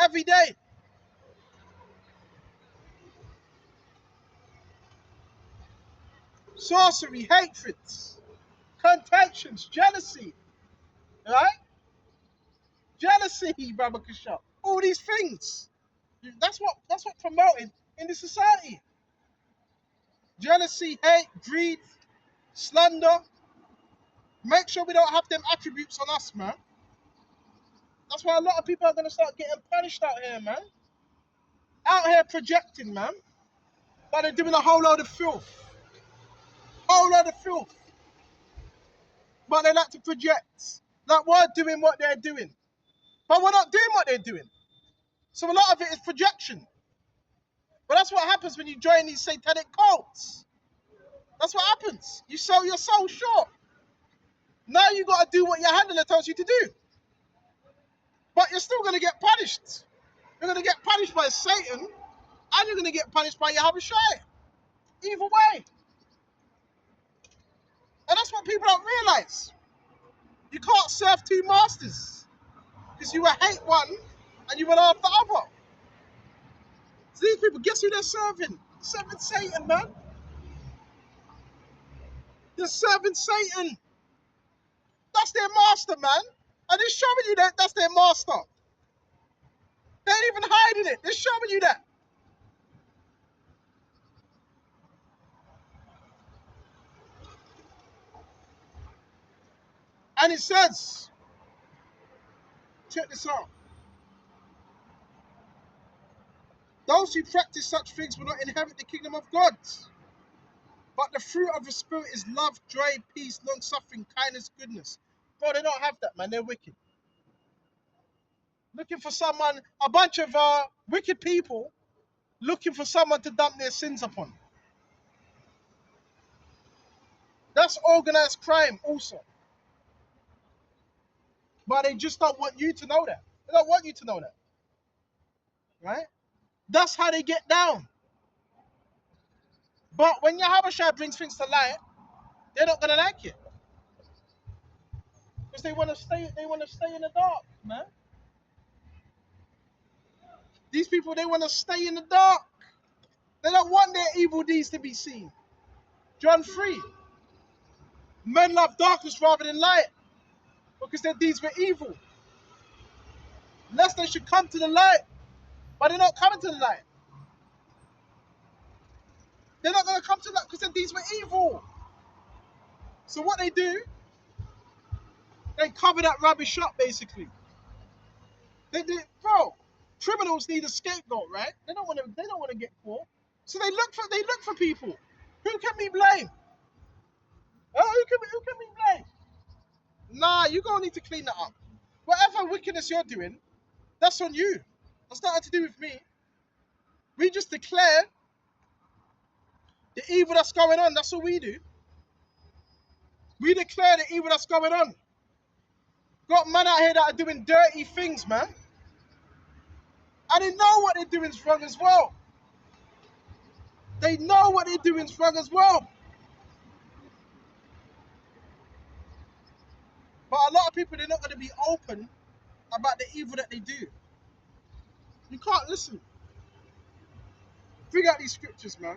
every day. Sorcery, hatreds, contentions, jealousy, right? Jealousy, Baba Kasha. All these things. That's what promoted in this society. Jealousy, hate, greed, slander. Make sure we don't have them attributes on us, man. That's why a lot of people are going to start getting punished out here, man. Out here projecting, man. But they're doing a whole load of filth. Whole load of filth. But they like to project. Like we're doing what they're doing. But we're not doing what they're doing. So a lot of it is projection. But that's what happens when you join these satanic cults. That's what happens. You sell your soul short. Now you got to do what your handler tells you to do. But you're still going to get punished. You're going to get punished by Satan, and you're going to get punished by Yahweh Shai. Either way. And that's what people don't realize. You can't serve two masters. Because you will hate one, and you will love the other. So these people, guess who they're serving? Serving Satan, man. They're serving Satan. That's their master, man. And they're showing you that that's their master. They ain't even hiding it. They're showing you that. And it says, check this out. Those who practice such things will not inherit the kingdom of God. But the fruit of the Spirit is love, joy, peace, long-suffering, kindness, goodness. Bro, they don't have that, man. They're wicked. Looking for someone, a bunch of wicked people looking for someone to dump their sins upon. That's organized crime also. But they just don't want you to know that. They don't want you to know that. Right? That's how they get down. But when Yahweh Shai brings things to light, they're not going to like it. Because they want to stay in the dark, man. These people, they want to stay in the dark. They don't want their evil deeds to be seen. John 3. Men love darkness rather than light because their deeds were evil. Lest they should come to the light, but they're not coming to the light. They're not going to come to the light because their deeds were evil. So what they do, they cover that rubbish up, basically. Bro, criminals need a scapegoat, right? They don't want to get caught. So they look for people. Who can be blamed? Who can be blamed? Nah, you're gonna need to clean that up. Whatever wickedness you're doing, that's on you. That's nothing to do with me. We just declare the evil that's going on. That's all we do. We declare the evil that's going on. Got men out here that are doing dirty things, man. And they know what they're doing is wrong as well. They know what they're doing is wrong as well. But a lot of people, they're not going to be open about the evil that they do. You can't listen. Bring out these scriptures, man.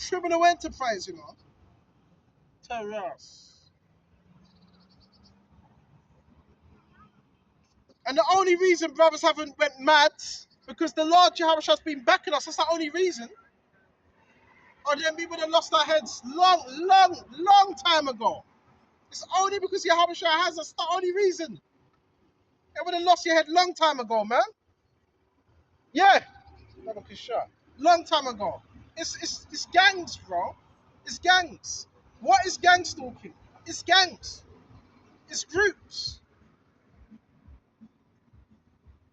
Criminal enterprise, you know. Terrace. And the only reason brothers haven't went mad because the Lord Jehovah has been backing us. That's the only reason. Or then we would have lost our heads long time ago. It's only because Jehovah has us. That's the only reason. You would have lost your head long time ago, man. Yeah. Long time ago. It's gangs, bro. It's gangs. What is gang stalking? It's gangs. It's groups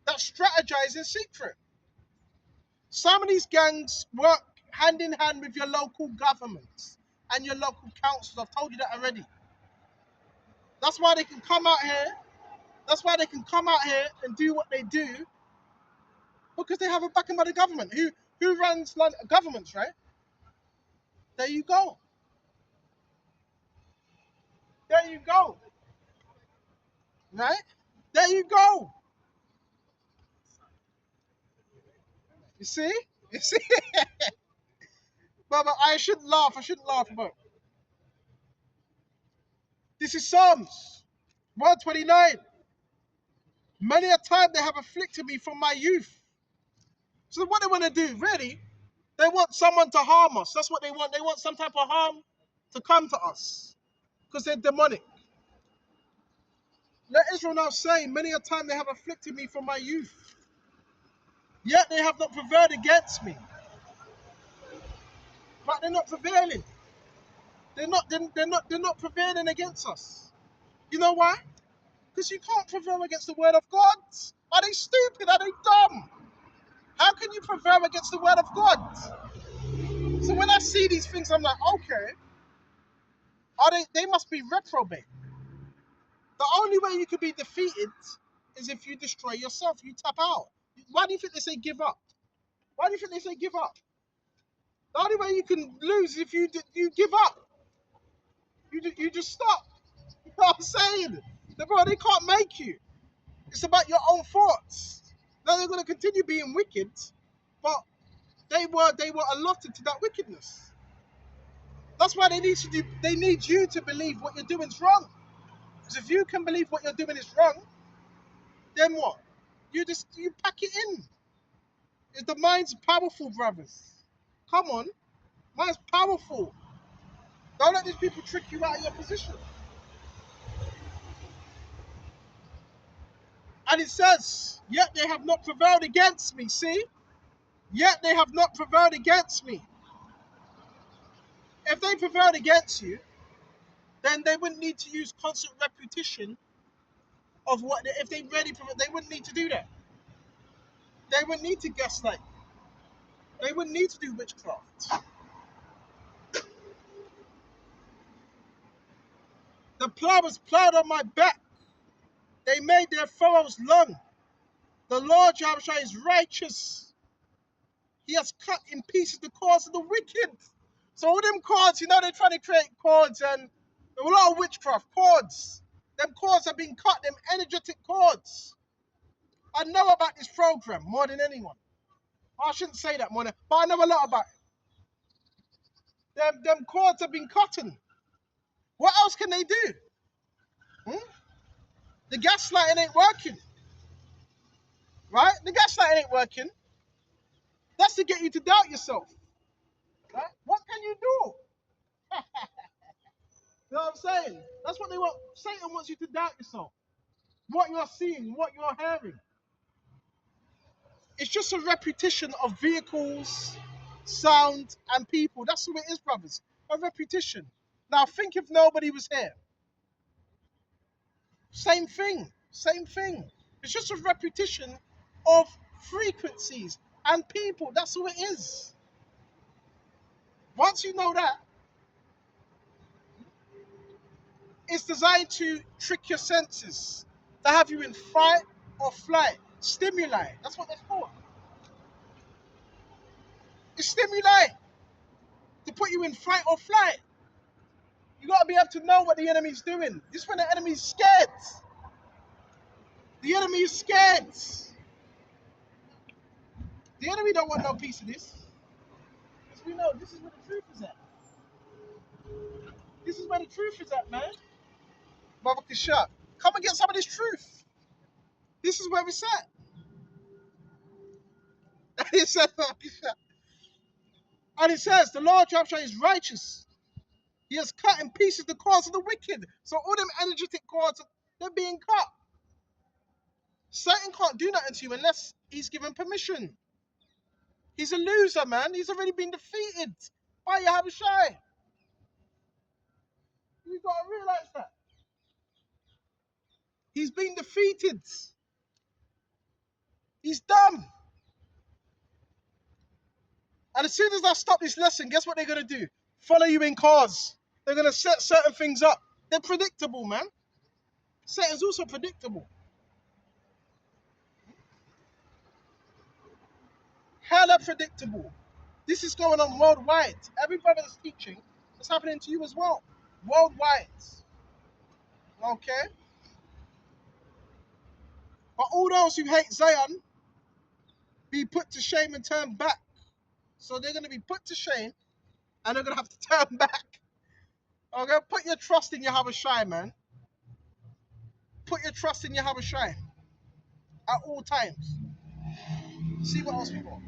that strategize in secret. Some of these gangs work hand in hand with your local governments and your local councils. I've told you that already. That's why they can come out here. That's why they can come out here and do what they do, because they have a backing by the government. Who runs governments, right? There you go. There you go. Right? There you go. You see? You see? But I shouldn't laugh. I shouldn't laugh about. This is Psalms 129. Many a time they have afflicted me from my youth. So what they want to do, really, they want someone to harm us. That's what they want. They want some type of harm to come to us because they're demonic. Let Israel now say, many a time they have afflicted me from my youth, yet they have not prevailed against me. But they're not prevailing. They're not prevailing against us. You know why? Because you can't prevail against the word of God. Are they stupid? Are they dumb? How can you prevail against the word of God? So when I see these things, I'm like, okay, they must be reprobate. The only way you can be defeated is if you destroy yourself, you tap out. Why do you think they say give up? Why do you think they say give up? The only way you can lose is if you give up. You just stop. You know what I'm saying? They can't make you. It's about your own thoughts. Now they're going to continue being wicked, but they were allotted to that wickedness. That's why they need you to believe what you're doing is wrong. Because if you can believe what you're doing is wrong, then what? You pack it in. The mind's powerful, brothers. Come on. Mind's powerful. Don't let these people trick you out of your position. And it says, yet they have not prevailed against me. See? Yet they have not prevailed against me. If they prevailed against you, then they wouldn't need to use constant repetition of what if they really prevailed. They wouldn't need to do that. They wouldn't need to gaslight. They wouldn't need to do witchcraft. The plowers plowed on my back. They made their furrows long. The Lord Jehovah is righteous. He has cut in pieces the cords of the wicked. So all them cords, they're trying to create cords and There were a lot of witchcraft, cords. Them cords have been cut, them energetic cords. I know about this program more than anyone. I shouldn't say that more than, but I know a lot about it. Them cords have been cutting. What else can they do? Hmm? The gaslighting ain't working. Right? The gaslighting ain't working. That's to get you to doubt yourself. Right? What can you do? You know what I'm saying? That's what they want. Satan wants you to doubt yourself. What you're seeing, what you're hearing. It's just a repetition of vehicles, sound, and people. That's what it is, brothers. A repetition. Now think if nobody was here. Same thing. Same thing. It's just a repetition of frequencies and people. That's what it is. Once you know that, it's designed to trick your senses, to have you in fight or flight. Stimuli. That's what that's for. It's stimuli to put you in fight or flight. You got to be able to know what the enemy's doing. This is when the enemy's scared. The enemy is scared. The enemy don't want no piece of this. Because we know this is where the truth is at. This is where the truth is at, man. Brother Kashak, come and get some of this truth. This is where it's at. And it says, the Lord Jehovah is righteous. He has cut in pieces the cords of the wicked. So all them energetic cords, they're being cut. Satan can't do nothing to you unless he's given permission. He's a loser, man. He's already been defeated by Yahushua. You've got to realize that. He's been defeated. He's done. And as soon as I stop this lesson, guess what they're going to do? Follow you in cars. They're going to set certain things up. They're predictable, man. Satan's also predictable. Hella predictable. This is going on worldwide. Every brother that's teaching, it's happening to you as well. Worldwide. Okay? But all those who hate Zion be put to shame and turn back. So they're going to be put to shame and they're going to have to turn back. Okay? Put your trust in Yahushua, man. Put your trust in Yahushua at all times. See what else we got.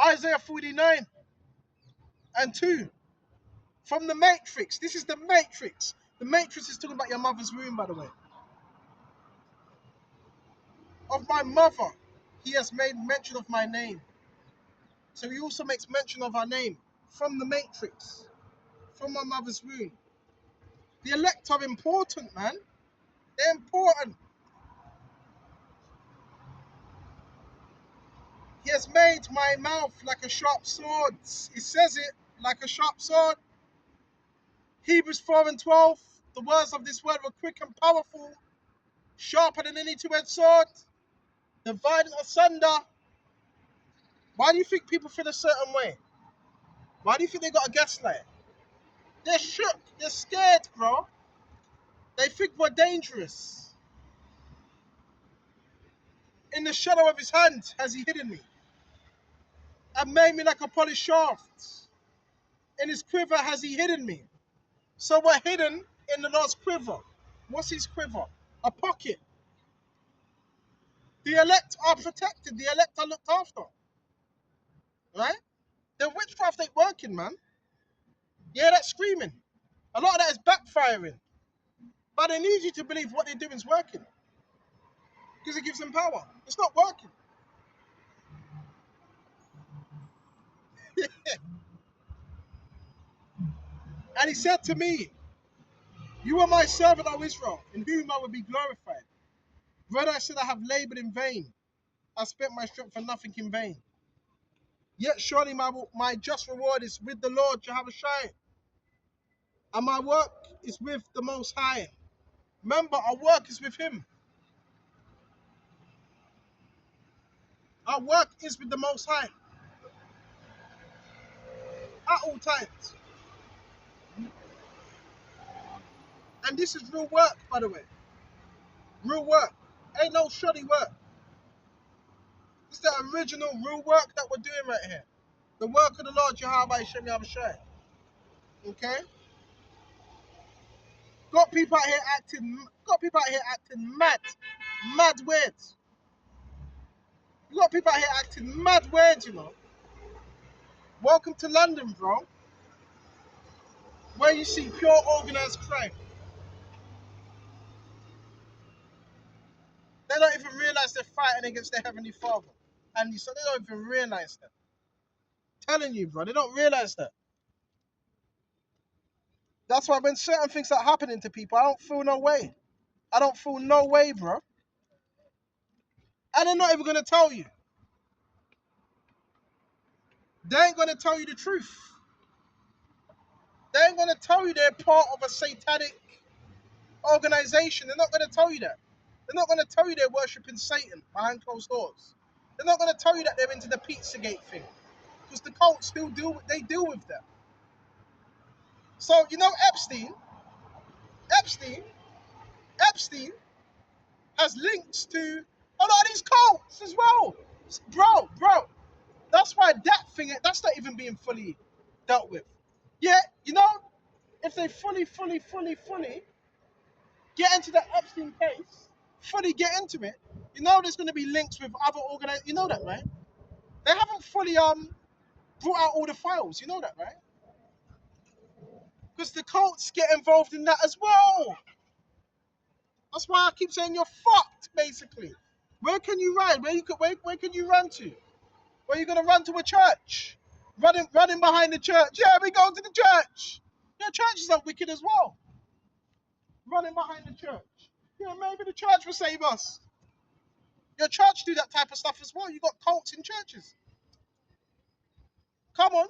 Isaiah 49 and 2. From the Matrix. This is the Matrix. The Matrix is talking about your mother's womb, by the way. Of my mother, he has made mention of my name. So he also makes mention of our name. From the Matrix. From my mother's womb. The elect are important, man. They're important. He has made my mouth like a sharp sword. He says it like a sharp sword. Hebrews 4 and 12. The words of this word were quick and powerful, sharper than any two-edged sword, divided asunder. Why do you think people feel a certain way? Why do you think they got a gaslight? They're shook. They're scared, bro. They think we're dangerous. In the shadow of his hand has he hidden me and made me like a polished shaft. In his quiver has he hidden me. So we're hidden in the Lord's quiver. What's his quiver? A pocket. The elect are protected. The elect are looked after. Right? The witchcraft ain't working, man. Yeah, that's screaming. A lot of that is backfiring. But they need you to believe what they're doing is working. Because it gives them power. It's not working. And he said to me, you are my servant, O Israel, in whom I will be glorified. Brother, I said I have labored in vain. I spent my strength for nothing in vain. Yet surely my just reward is with the Lord Jehovah Shai. And my work is with the Most High. Remember, our work is with him. Our work is with the Most High. At all times. And this is real work, by the way. Real work. Ain't no shoddy work. It's the original real work that we're doing right here. The work of the Lord Jehovah Hashem Yahushua. Okay? Got people out here acting mad. Mad weird. You got people out here acting mad weird, you know. Welcome to London, bro. Where you see pure organized crime. They don't even realize they're fighting against their Heavenly Father. And so they don't even realize that. Telling you, bro, they don't realize that. That's why when certain things are happening to people, I don't feel no way. I don't feel no way, bro. And they're not even going to tell you. They ain't going to tell you the truth. They ain't going to tell you they're part of a satanic organization. They're not going to tell you that. They're not going to tell you they're worshipping Satan behind closed doors. They're not going to tell you that they're into the Pizzagate thing. Because the cults still do what they do with them. So, you know Epstein has links to a lot of these cults as well. Bro, that's why that's not even being fully dealt with. Yeah, you know, if they fully get into the Epstein case, fully get into it, you know there's going to be links with other organizations. You know that, right? They haven't fully brought out all the files. You know that, right? Because the cults get involved in that as well. That's why I keep saying you're fucked, basically. Where can you run? Where can you run to? Where are you going to run to a church? Running behind the church. Yeah, we go to the church. Yeah, churches are wicked as well. Running behind the church. Yeah, maybe the church will save us. Your church do that type of stuff as well. You got cults in churches. Come on.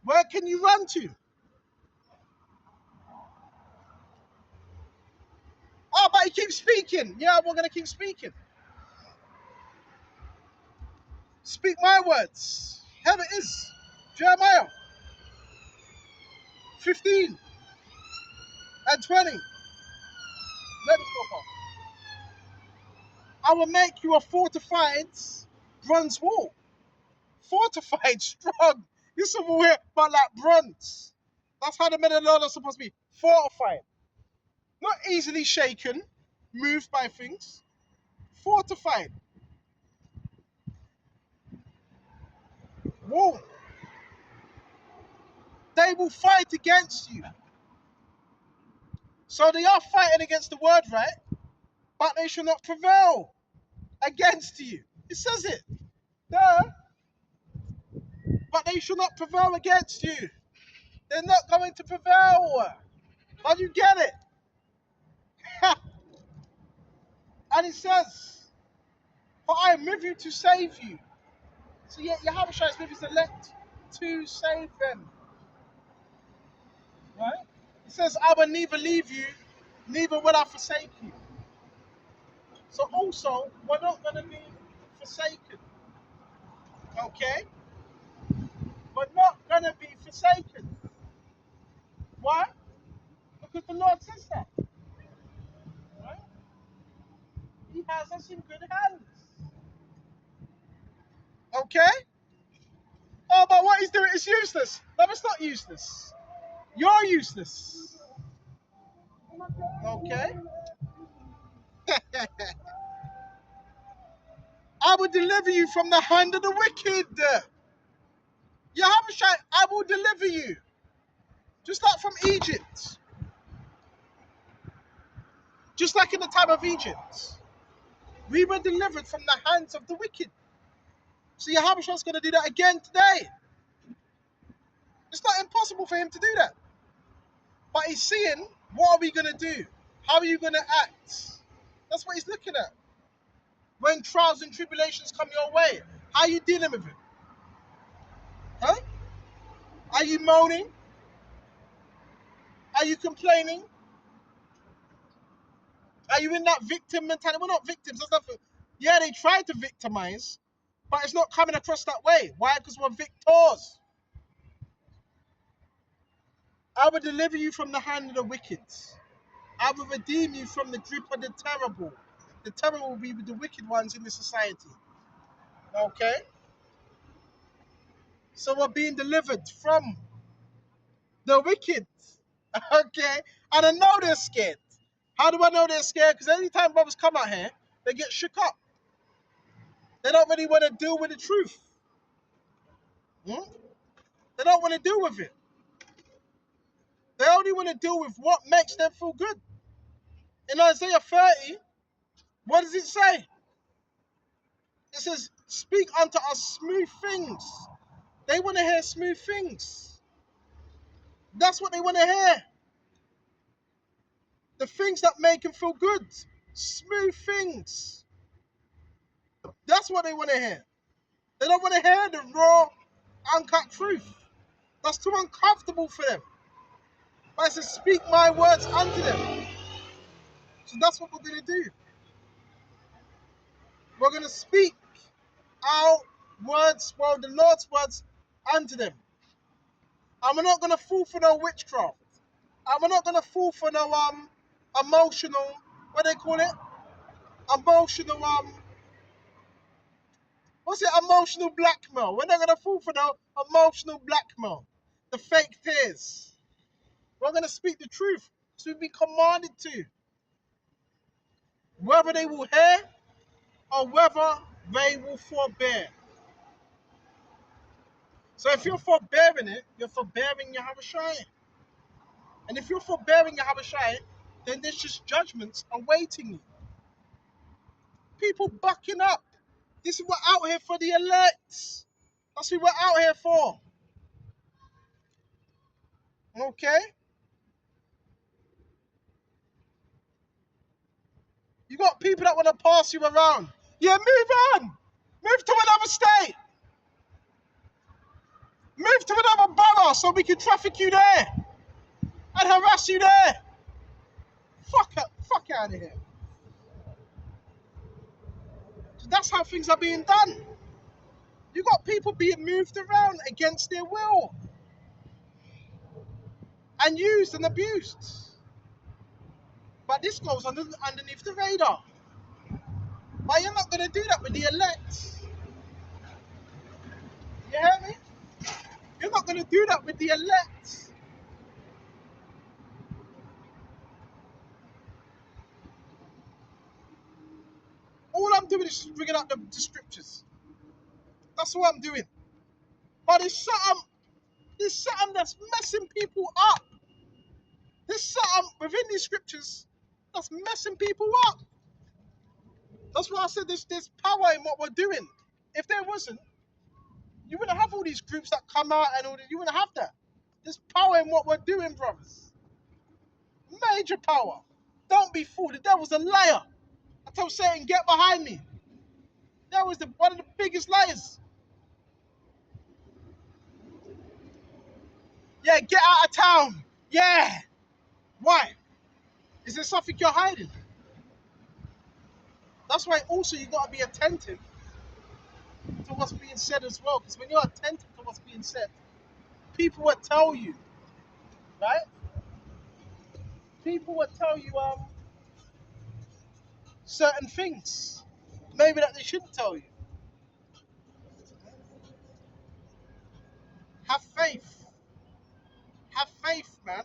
Where can you run to? Oh, but he keeps speaking. Yeah, we're going to keep speaking. Speak my words. Here it is. Jeremiah 15 and 20. Let us go on. I will make you a fortified bronze wall. Fortified, strong. This is weird, but like bronze. That's how the men of the Lord are supposed to be. Fortified. Not easily shaken, moved by things. Fortified. Wall. They will fight against you. So they are fighting against the word, right? But they shall not prevail against you. It says it. Duh. But they shall not prevail against you. They're not going to prevail. But you get it. And it says, for I am with you to save you. So yeah, Yahushua is with his elect to save them. Right? It says, I will neither leave you, neither will I forsake you. So also, we're not going to be forsaken. Okay? We're not going to be forsaken. Why? Because the Lord says that. Right? He has us in good hands. Okay? Oh, but what he's doing is useless. No, it's not useless. You're useless. Okay? I will deliver you from the hand of the wicked. Yahushua, I will deliver you. Just like from Egypt. Just like in the time of Egypt. We were delivered from the hands of the wicked. So Yahushua is going to do that again today. It's not impossible for him to do that. But he's seeing, what are we going to do? How are you going to act? That's what he's looking at. When trials and tribulations come your way, how are you dealing with it? Huh? Are you moaning? Are you complaining? Are you in that victim mentality? We're not victims. That's nothing. Yeah, they try to victimize, but it's not coming across that way. Why? Because we're victors. I will deliver you from the hand of the wicked. I will redeem you from the grip of the terrible. The terrible will be with the wicked ones in the society. Okay? So we're being delivered from the wicked. Okay? And I know they're scared. How do I know they're scared? Because anytime brothers come out here, they get shook up. They don't really want to deal with the truth. Hmm? They don't want to deal with it. They only want to deal with what makes them feel good. In Isaiah 30, what does it say? It says, speak unto us smooth things. They want to hear smooth things. That's what they want to hear. The things that make them feel good. Smooth things. That's what they want to hear. They don't want to hear the raw, uncut truth. That's too uncomfortable for them. But it says, speak my words unto them. So that's what we're going to do. We're going to speak our words, well, the Lord's words unto them. And we're not going to fall for no witchcraft. And we're not going to fall for no emotional, what do they call it? Emotional, what's it? Emotional blackmail. We're not going to fall for no emotional blackmail. The fake tears. We're going to speak the truth. So we've been commanded to. Whether they will hear or whether they will forbear. So if you're forbearing it, you're forbearing Yahweh Shai. And if you're forbearing Yahweh Shai, then there's just judgments awaiting you. People bucking up. This is what we're out here for, the elect. That's what we're out here for. Okay? You got people that want to pass you around. Yeah, move on. Move to another state. Move to another borough so we can traffic you there and harass you there. Fuck out of here. So that's how things are being done. You got people being moved around against their will and used and abused. But this goes underneath the radar. But you're not going to do that with the elect. You hear me? You're not going to do that with the elect. All I'm doing is just bringing up the scriptures. That's what I'm doing. But there's something that's messing people up. There's something within these scriptures that's messing people up. That's why I said there's power in what we're doing. If there wasn't, you wouldn't have all these groups that come out and all that. You wouldn't have that. There's power in what we're doing, brothers. Major power. Don't be fooled. The devil's a liar. I told Satan, get behind me. That was one of the biggest liars. Yeah, get out of town. Yeah. Why? Is there something you're hiding? That's why also you got to be attentive to what's being said as well. Because when you're attentive to what's being said, people will tell you, right? People will tell you certain things, maybe that they shouldn't tell you. Have faith. Have faith, man.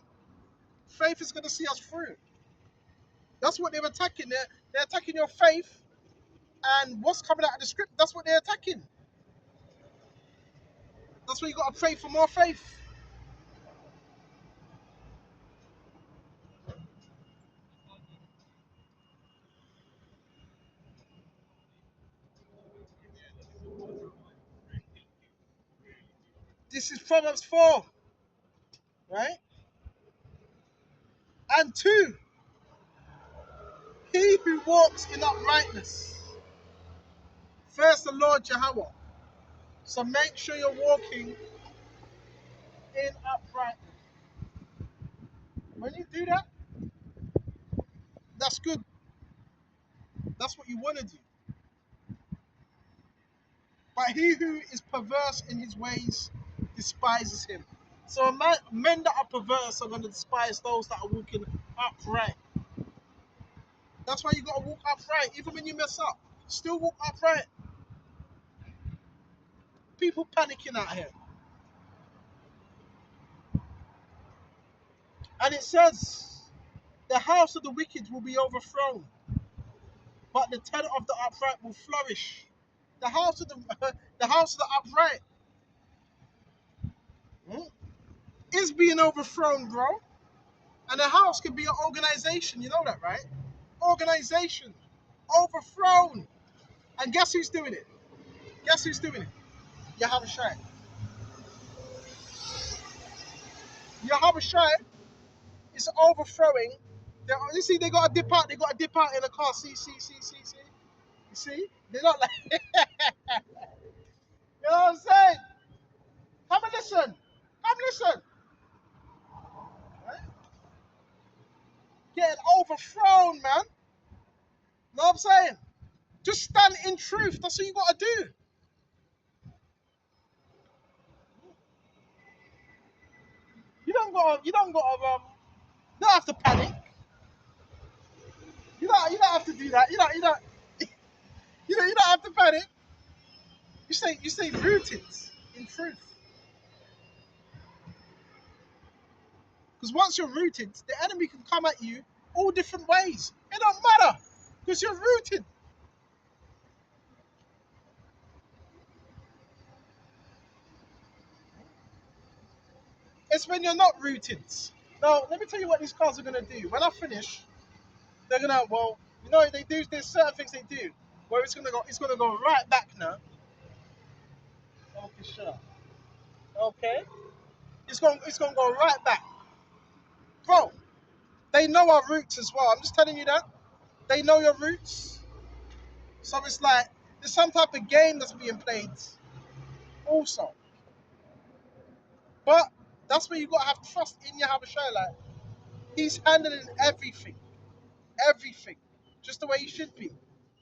Faith is going to see us through. That's what they're attacking. They're attacking your faith and what's coming out of the script. That's what they're attacking. That's why you got to pray for more faith. This is Proverbs 4, right? And 2, he who walks in uprightness fears the Lord Jehovah. So make sure you're walking in uprightness. When you do that, that's good. That's what you want to do. But he who is perverse in his ways despises him. So men that are perverse are going to despise those that are walking upright. That's why you got to walk upright, even when you mess up. Still walk upright. People panicking out here. And it says, the house of the wicked will be overthrown, but the tent of the upright will flourish. The house of the the house of the upright is being overthrown, bro. And a house could be an organization. You know that, right? Organization overthrown. And guess who's doing it? Guess who's doing it? Yahushua. Yahushua is overthrowing. You see, they got to dip out. They got to dip out in the car. See. You see? They're not like. You know what I'm saying? Come and listen. Come listen. Right? Getting overthrown, man. You know what I'm saying? Just stand in truth. That's what you got to do. You don't got to. You don't have to panic. You don't have to do that. You don't have to panic. You stay rooted in truth. Because once you're rooted, the enemy can come at you all different ways. It don't matter because you're rooted. It's when you're not rooted. Now, let me tell you what these cars are gonna do. When I finish, they're gonna they do. There's certain things they do where it's gonna go right back now. Okay, sure. Okay, it's gonna go right back, bro. They know our roots as well. I'm just telling you that they know your roots. So it's like there's some type of game that's being played also. But that's where you gotta have trust in your Habashai. Like he's handling everything, everything, just the way he should be.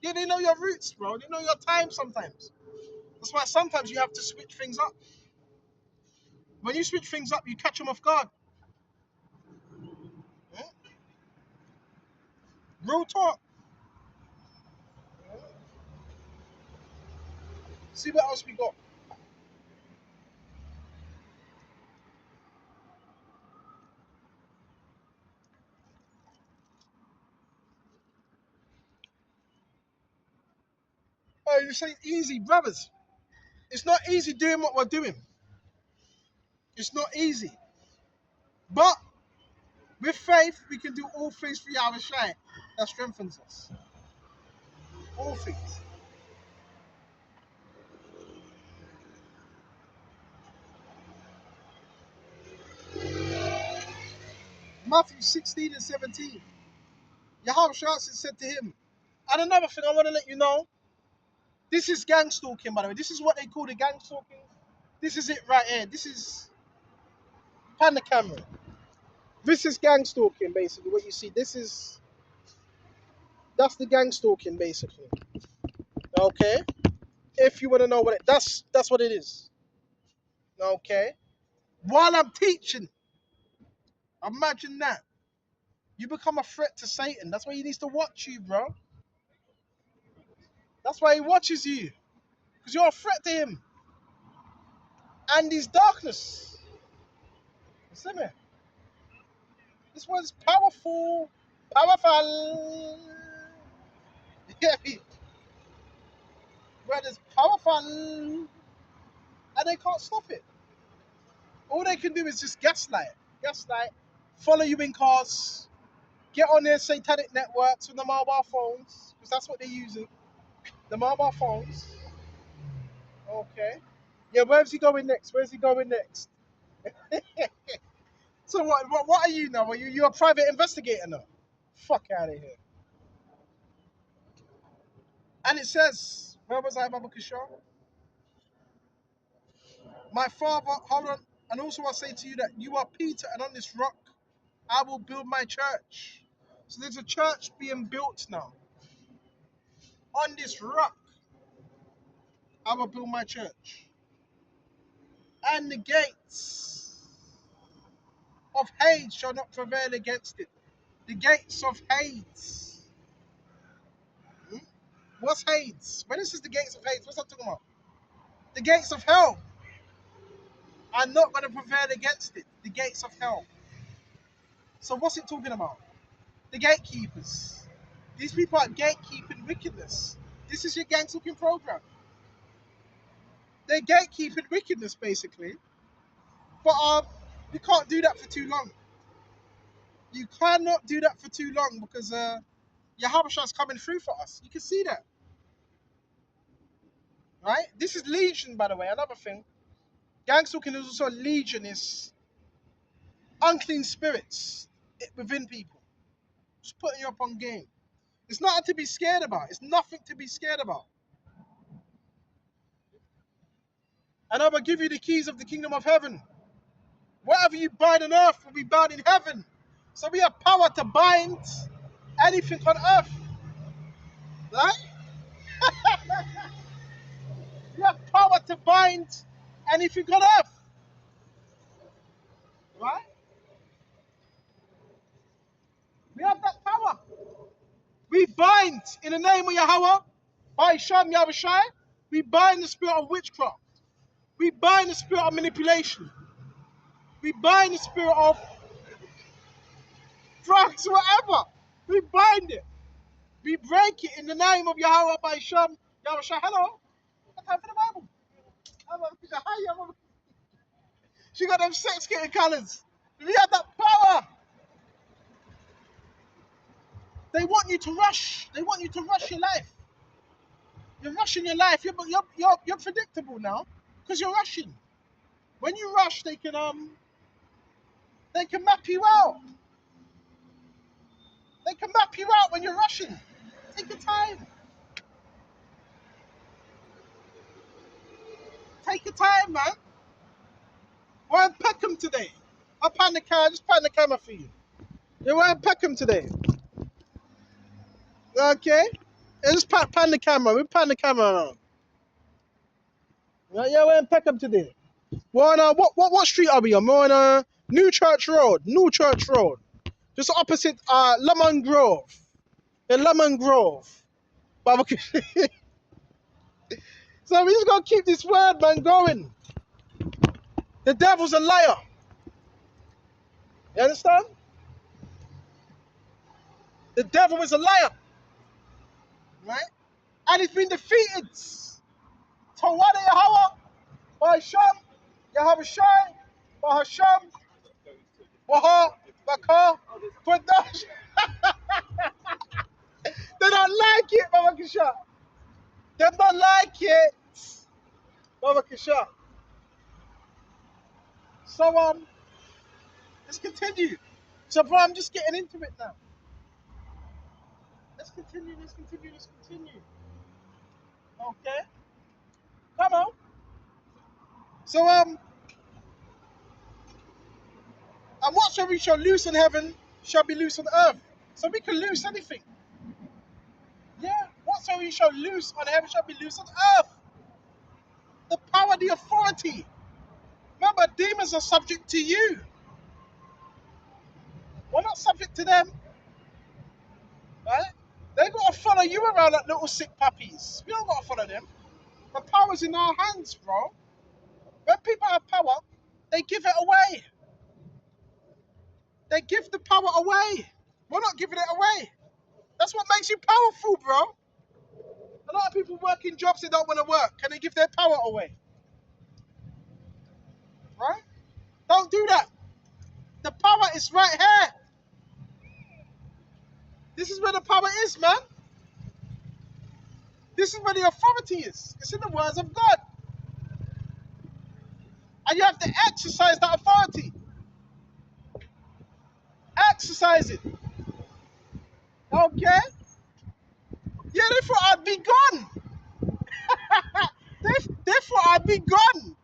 Yeah, they know your roots, bro. They know your time sometimes. That's why sometimes you have to switch things up. When you switch things up, you catch them off guard. Yeah? Real talk. See what else we got. Oh, you say easy, brothers. It's not easy doing what we're doing. It's not easy. But with faith, we can do all things through Yahushua that strengthens us. All things. Matthew 16 and 17. Yahushua said to him, and another thing I want to let you know, this is gang stalking, by the way. This is what they call the gang stalking. This is it right here. This is pan the camera. This is gang stalking, basically. What you see, that's the gang stalking, basically. Okay, if you want to know that's what it is. Okay, while I'm teaching, imagine that you become a threat to Satan. That's why he needs to watch you, bro. That's why he watches you, because you're a threat to him and his darkness. You see me? This one's powerful, powerful. You get me? Brothers, powerful, and they can't stop it. All they can do is just gaslight, follow you in cars, get on their satanic networks with the mobile phones, because that's what they're using. The mobile phones. Okay. Yeah, where's he going next? Where's he going next? So what are you now? Are you a private investigator now? Fuck out of here. And it says, where was I, Baba Kishore? My father, hold on. And also I say to you that you are Peter, and on this rock I will build my church. So there's a church being built now. On this rock, I will build my church. And the gates. of Hades shall not prevail against it. The gates of Hades. Hmm? What's Hades? When it says the gates of Hades, what's that talking about? The gates of hell are not going to prevail against it. The gates of hell. So what's it talking about? The gatekeepers. These people are gatekeeping wickedness. This is your gang talking program. They're gatekeeping wickedness, basically. But you can't do that for too long. You cannot do that for too long because Yahabasha's coming through for us. You can see that. Right? This is Legion, by the way. Another thing. Gang talking is also Legion, is unclean spirits within people. Just putting you up on game. It's nothing to be scared about. It's nothing to be scared about. And I will give you the keys of the kingdom of heaven. Whatever you bind on earth will be bound in heaven. So we have power to bind anything on earth. Right? We have power to bind anything on earth. Right? We have that power. We bind in the name of Yahweh, by Shem Yahushai, we bind the spirit of witchcraft. We bind the spirit of manipulation. We bind the spirit of drugs, whatever. We bind it. We break it in the name of Yahweh, by Shem Yahushai. Hello? That's time for the Bible. She got them sex getting colors. We have that power. They want you to rush. They want you to rush your life. You're rushing your life. You're predictable now because you're rushing. When you rush, they can map you out. They can map you out when you're rushing. Take your time. Take your time, man. We're in Peckham today. I'll pan the camera. Just pan the camera for you. Yeah, we're in Peckham today. Okay. Yeah, just pan the camera. We pan the camera around. Yeah, we're in Peckham today. We're on what street are we on? We're on New Church Road. New Church Road. Just opposite Lemon Grove. In Lemon Grove. So we just gotta keep this word, man, going. The devil's a liar. You understand? The devil is a liar. Right? And he's been defeated. Tawada Yahweh, by Hashem, Yahweh Shai, by Hashem, Waha, Bakar, Quadash. They don't like it, Baba Kisha. They don't like it, Baba Kisha. So, let's continue. So, bro, I'm just getting into it now. Let's continue. Okay? Come on. So, and whatsoever we shall loose in heaven shall be loose on earth. So we can loose anything. Yeah, whatsoever we shall loose on heaven shall be loose on earth. The power, the authority. Remember, demons are subject to you. We're not subject to them. Right? They got to follow you around like little sick puppies. We don't got to follow them. The power's in our hands, bro. When people have power, they give it away. They give the power away. We're not giving it away. That's what makes you powerful, bro. A lot of people work in jobs they don't want to work. Can they give their power away? Right? Don't do that. The power is right here. This is where the power is, man. This is where the authority is. It's in the words of God. And you have to exercise that authority. Exercise it. Okay? Yeah, they thought I'd be gone. they thought I'd be gone.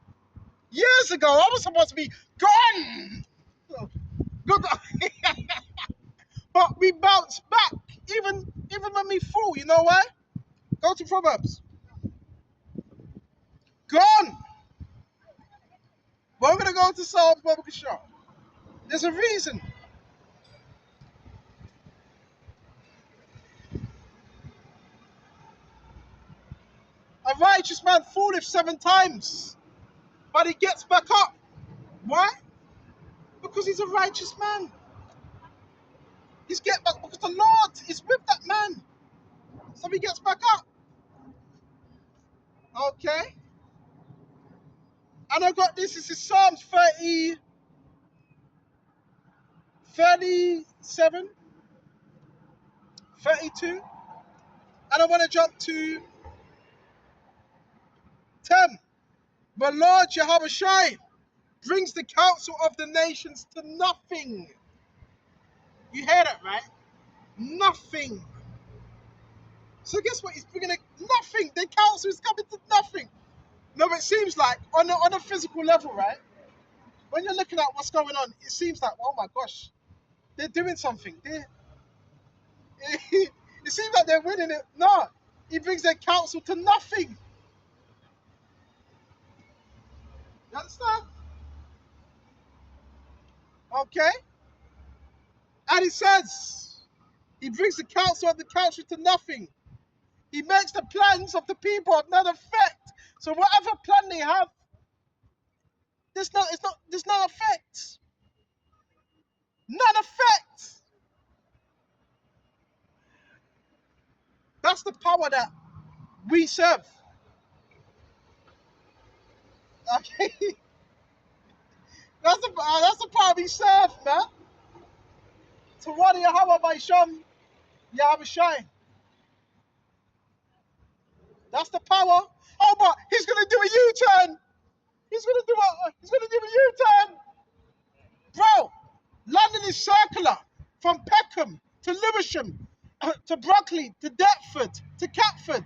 Years ago, I was supposed to be gone. Good. But we bounced back. Even when we fall, you know why? Go to Proverbs. Gone. We're going to go to Psalms, Baba Kishar. There's a reason. A righteous man falleth 7 times, but he gets back up. Why? Because he's a righteous man. He's get back because the Lord is with that man. So he gets back up. Okay? And I got this. This is Psalms 37, 32. And I want to jump to 10. The Lord Jehovah Shai brings the counsel of the nations to nothing. You hear that, right? Nothing. So guess what? He's bringing nothing. The counsel is coming to nothing. No, it seems like on a physical level, right? When you're looking at what's going on, it seems like, oh my gosh, they're doing something. It seems like they're winning it. No, he brings their counsel to nothing. You understand? Okay? And he says, he brings the counsel of the country to nothing. He makes the plans of the people of none effect. So whatever plan they have, there's no effect. None effect. That's the power that we serve. Okay? That's the power we serve, man. Tawadi Yahweh by Sham Yahweh Shai. That's the power. Oh, but he's gonna do a U-turn. He's gonna do a U-turn. Bro, London is circular. From Peckham to Lewisham to Brockley to Deptford to Catford.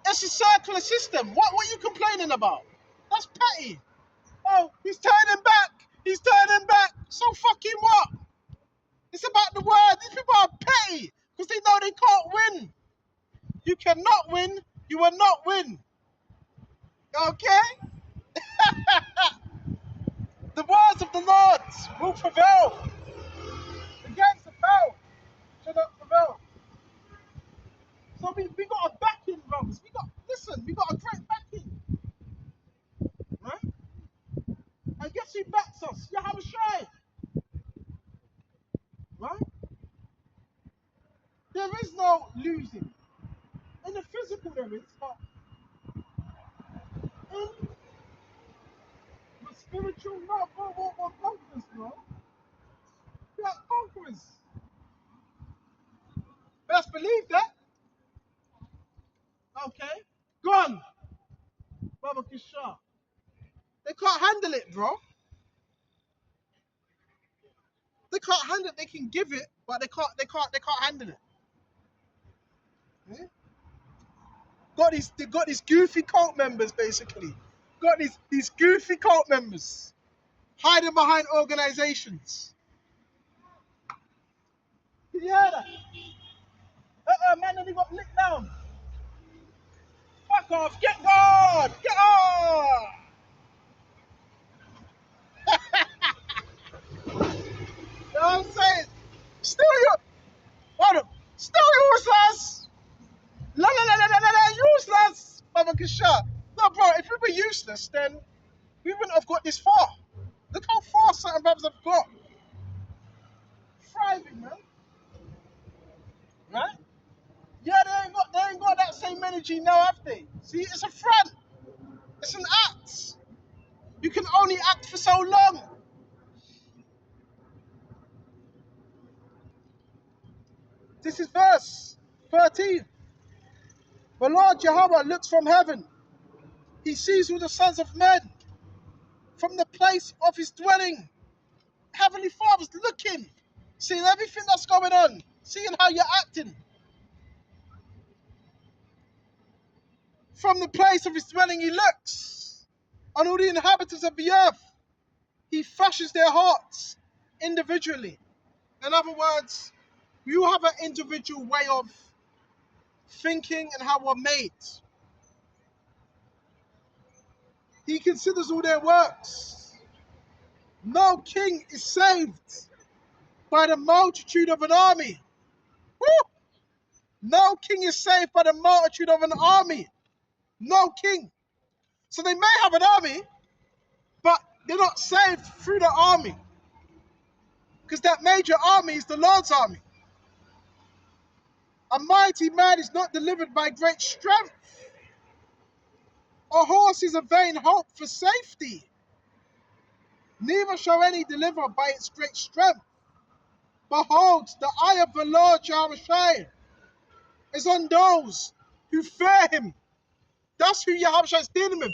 It's a circular system. What are you complaining about? That's petty. Oh, he's turning back. He's turning back. So fucking what? It's about the word. These people are petty because they know they can't win. You cannot win. You will not win. Okay? The words of the Lord will prevail. Against the foul shall not prevail. So we got a backing, brothers. We got a great backing. Right? And guess who backs us? Yahweh Shai. Right? There is no losing. In the physical there is, but in the spiritual, no, we're conquerors, bro. We are conquerors. Best believe that. Okay? Gone. Baba Kisha. They can't handle it, bro. They can't handle it. They can give it, but they can't handle it. Yeah? They got these goofy cult members, basically. Got these goofy cult members hiding behind organizations. Did you hear that? Man, and he got licked down. Fuck off. Get gone. Get on. You know what I'm saying? Still you. Hold up. Still useless. La la la la la la. Useless. Baba Kisha. No, bro. If we were useless, then we wouldn't have got this far. Look how far certain brothers have got. Thriving, man. Right? Yeah, they ain't got that same energy now, have they? See, it's a front. It's an act. You can only act for so long. This is verse 13. The Lord Jehovah looks from heaven. He sees all the sons of men from the place of his dwelling. Heavenly Father's looking, seeing everything that's going on, seeing how you're acting. From the place of his dwelling, he looks on all the inhabitants of the earth. He fashions their hearts individually. In other words, you have an individual way of thinking and how we're made. He considers all their works. No king is saved by the multitude of an army. Woo! No king is saved by the multitude of an army. No king. So they may have an army, but they're not saved through the army. Because that major army is the Lord's army. A mighty man is not delivered by great strength. A horse is a vain hope for safety. Neither shall any deliver by its great strength. Behold, the eye of the Lord Yahushua is on those who fear him. That's who Yahushua is dealing with.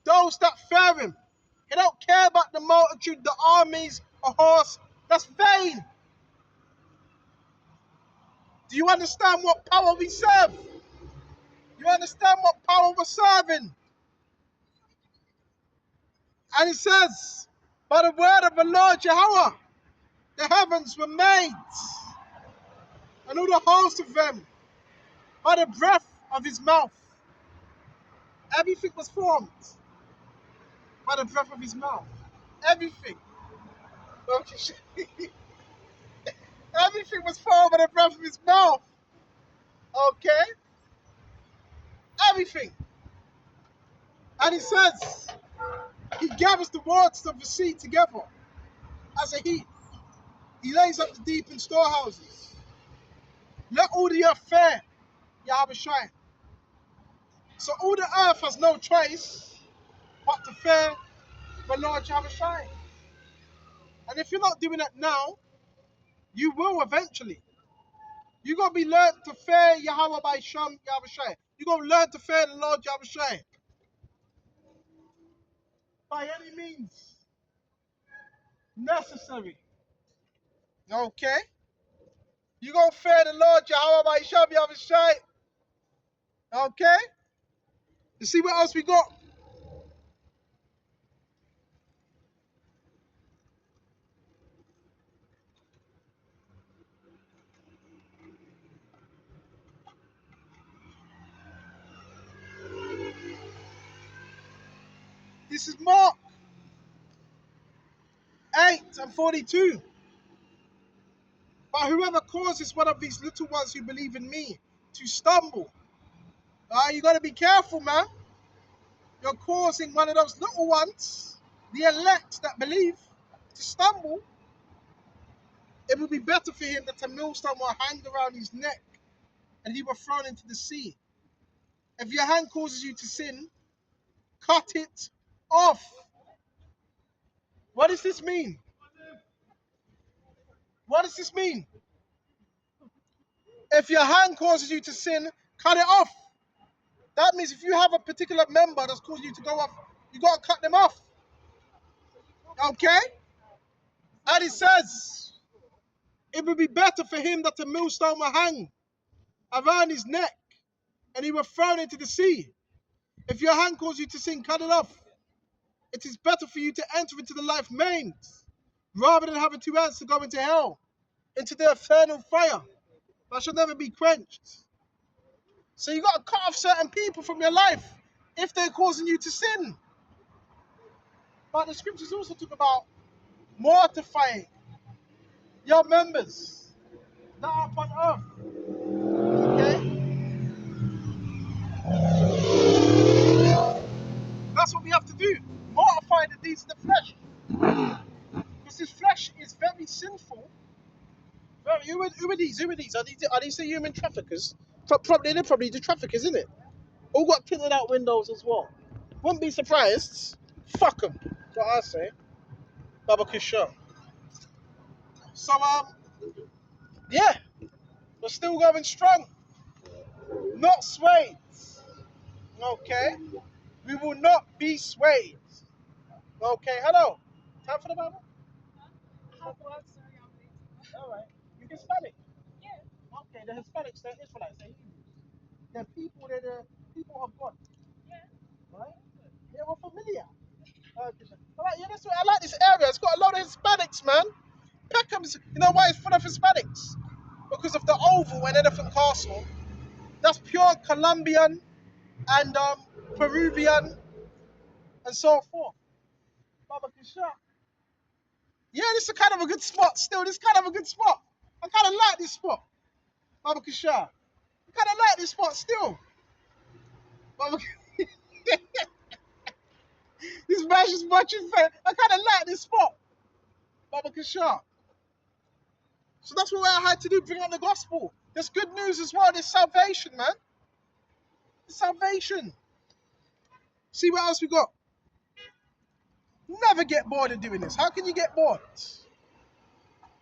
Those that fear him. He don't care about the multitude, the armies, a horse. That's vain. Do you understand what power we serve? You understand what power we're serving? And it says, by the word of the Lord Jehovah, the heavens were made, and all the host of them, by the breath of his mouth. Everything was formed by the breath of his mouth. Everything. Everything was formed by the breath of his mouth. Okay? Everything. And he says, he gathers the waters of the sea together as a heap. He lays up the deep in storehouses. Let all the earth fear Yahushua. So all the earth has no choice but to fear the Lord Yahushua. And if you're not doing that now, you will eventually. You're going to be learned to fear Yahweh by Shem Yahushua. You're going to learn to fear the Lord Yahushua. By any means necessary. Okay? You're going to fear the Lord Yahweh by Shem Yahushua. Okay? You see what else we got? This is Mark 8:42. But whoever causes one of these little ones who believe in me to stumble, you got to be careful, man. You're causing one of those little ones, the elect that believe, to stumble. It would be better for him that a millstone were hanged around his neck and he were thrown into the sea. If your hand causes you to sin, cut it off. What does this mean? What does this mean? If your hand causes you to sin, cut it off. That means if you have a particular member that's causing you to go off, you got to cut them off. Okay? And it says, it would be better for him that a millstone were hanged around his neck and he were thrown into the sea. If your hand causes you to sin, cut it off. It is better for you to enter into the life maimed rather than having two hands to go into hell, into the eternal fire that shall never be quenched. So you got to cut off certain people from your life if they're causing you to sin. But the scriptures also talk about mortifying your members that are upon earth. Okay? That's what we have to do. Mortify the deeds of the flesh. Because this flesh is very sinful. Who are these? Are these the human traffickers? They're probably the traffickers, isn't it? All got tinted out windows as well. Wouldn't be surprised. Fuck them. That's what I say. Baba Kusha. So, yeah. We're still going strong. Not swayed. Okay? We will not be swayed. Okay, hello. Time for the Bible? Alright. You Hispanic? Yeah. Okay, the Hispanics, they're Israelites, they're Hebrews. They're the people of God. Right? Yeah, we're familiar. Alright, yeah, that's what I like this area. It's got a lot of Hispanics, man. Peckham's, you know why it's full of Hispanics? Because of the Oval and Elephant Castle. That's pure Colombian and Peruvian and so forth. Baba Kisha. Yeah, this is kind of a good spot still. This is kind of a good spot. I kind of like this spot. Baba Kishar. I kind of like this spot still. Baba, this match is watching fair. I kind of like this spot. Baba Kishar. So that's what I had to do, bring on the gospel. There's good news as well. There's salvation, man. There's salvation. See what else we got? Never get bored of doing this. How can you get bored?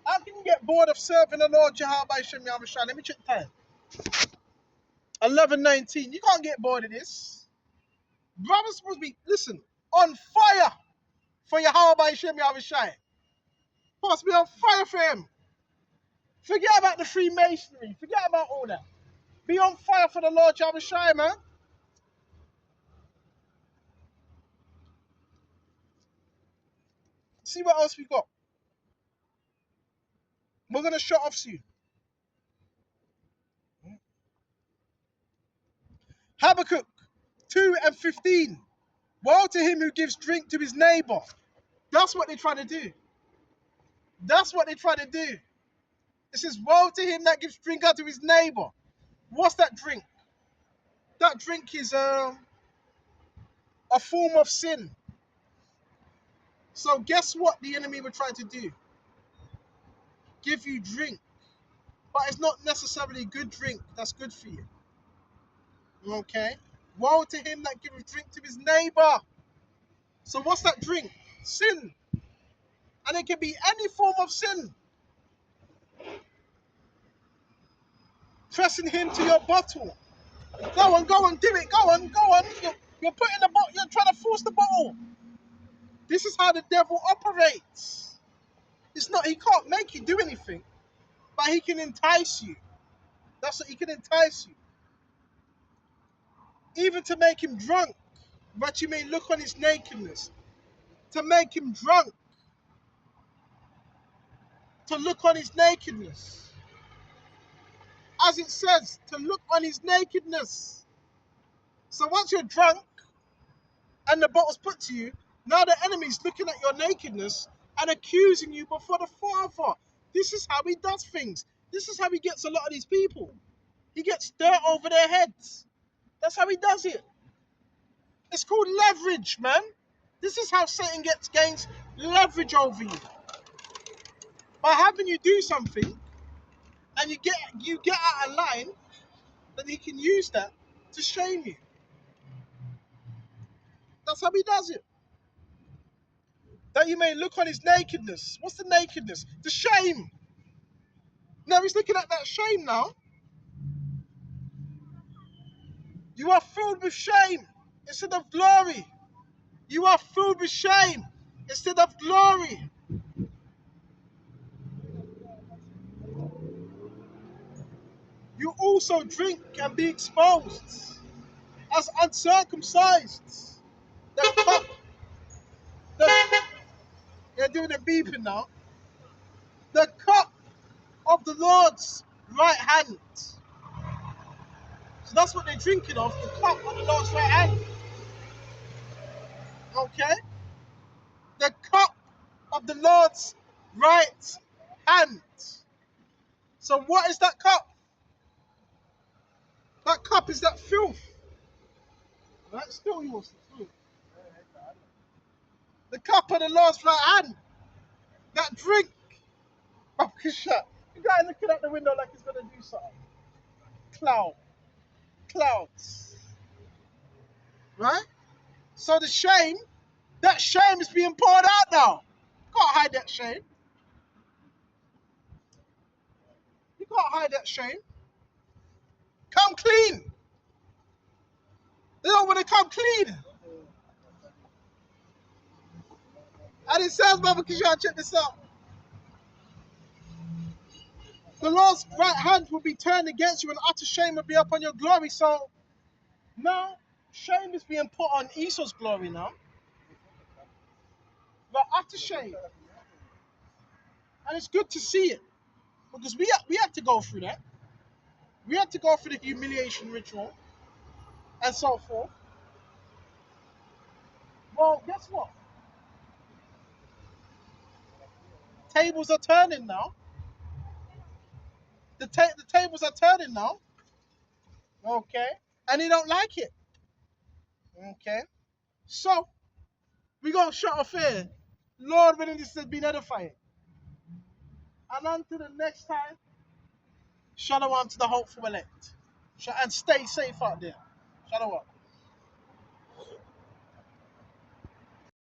How can you get bored of serving the Lord Jehovah Hashem Yahushua? Let me check the time. 11:19. You can't get bored of this. Brothers supposed to be, listen, on fire for Yahweh Hashem Yahushua. Supposed to be on fire for him. Forget about the Freemasonry. Forget about all that. Be on fire for the Lord Yahushua, man. See what else we got. We're going to shut off soon. Habakkuk 2:15. Woe to him who gives drink to his neighbor. That's what they're trying to do. That's what they're trying to do. It says, woe to him that gives drink unto his neighbor. What's that drink? That drink is a form of sin. So guess what the enemy would try to do? Give you drink. But it's not necessarily good drink that's good for you. Okay? Woe to him that giveth drink to his neighbor. So what's that drink? Sin. And it can be any form of sin. Pressing him to your bottle. Go on, do it. Go on. You're putting the bottle, you're trying to force the bottle. This is how the devil operates. It's not, he can't make you do anything, but he can entice you. That's what he can entice you. Even to make him drunk, but you may look on his nakedness. To make him drunk. To look on his nakedness. As it says, to look on his nakedness. So once you're drunk and the bottle's put to you, now the enemy's looking at your nakedness and accusing you before the Father. This is how he does things. This is how he gets a lot of these people. He gets dirt over their heads. That's how he does it. It's called leverage, man. This is how Satan gains leverage over you. By having you do something and you get out of line, then he can use that to shame you. That's how he does it. That you may look on his nakedness. What's the nakedness? The shame. Now he's looking at that shame now. You are filled with shame instead of glory. You are filled with shame instead of glory. You also drink and be exposed as uncircumcised. They're doing the beeping now. The cup of the Lord's right hand. So that's what they're drinking of, the cup of the Lord's right hand. Okay? The cup of the Lord's right hand. So what is that cup? That cup is that filth. Right? Still yours. The cup of the Lord's right hand. That drink. Oh, shut. The guy looking out the window like he's going to do something. Clouds. Right? So the shame, that shame is being poured out now. You can't hide that shame. You can't hide that shame. Come clean. They don't want to come clean. And it says, Baba Kishan, check this out. The Lord's right hand will be turned against you and utter shame will be upon your glory. So now shame is being put on Esau's glory now. But utter shame. And it's good to see it. Because we had to go through that. We had to go through the humiliation ritual and so forth. Well, guess what? tables are turning now. The tables are turning now. Okay. And he don't like it. Okay. So we gonna shut off here. Lord willing, this has been edifying. And until the next time, shalom to the hopeful elect. And stay safe out there. Shalom.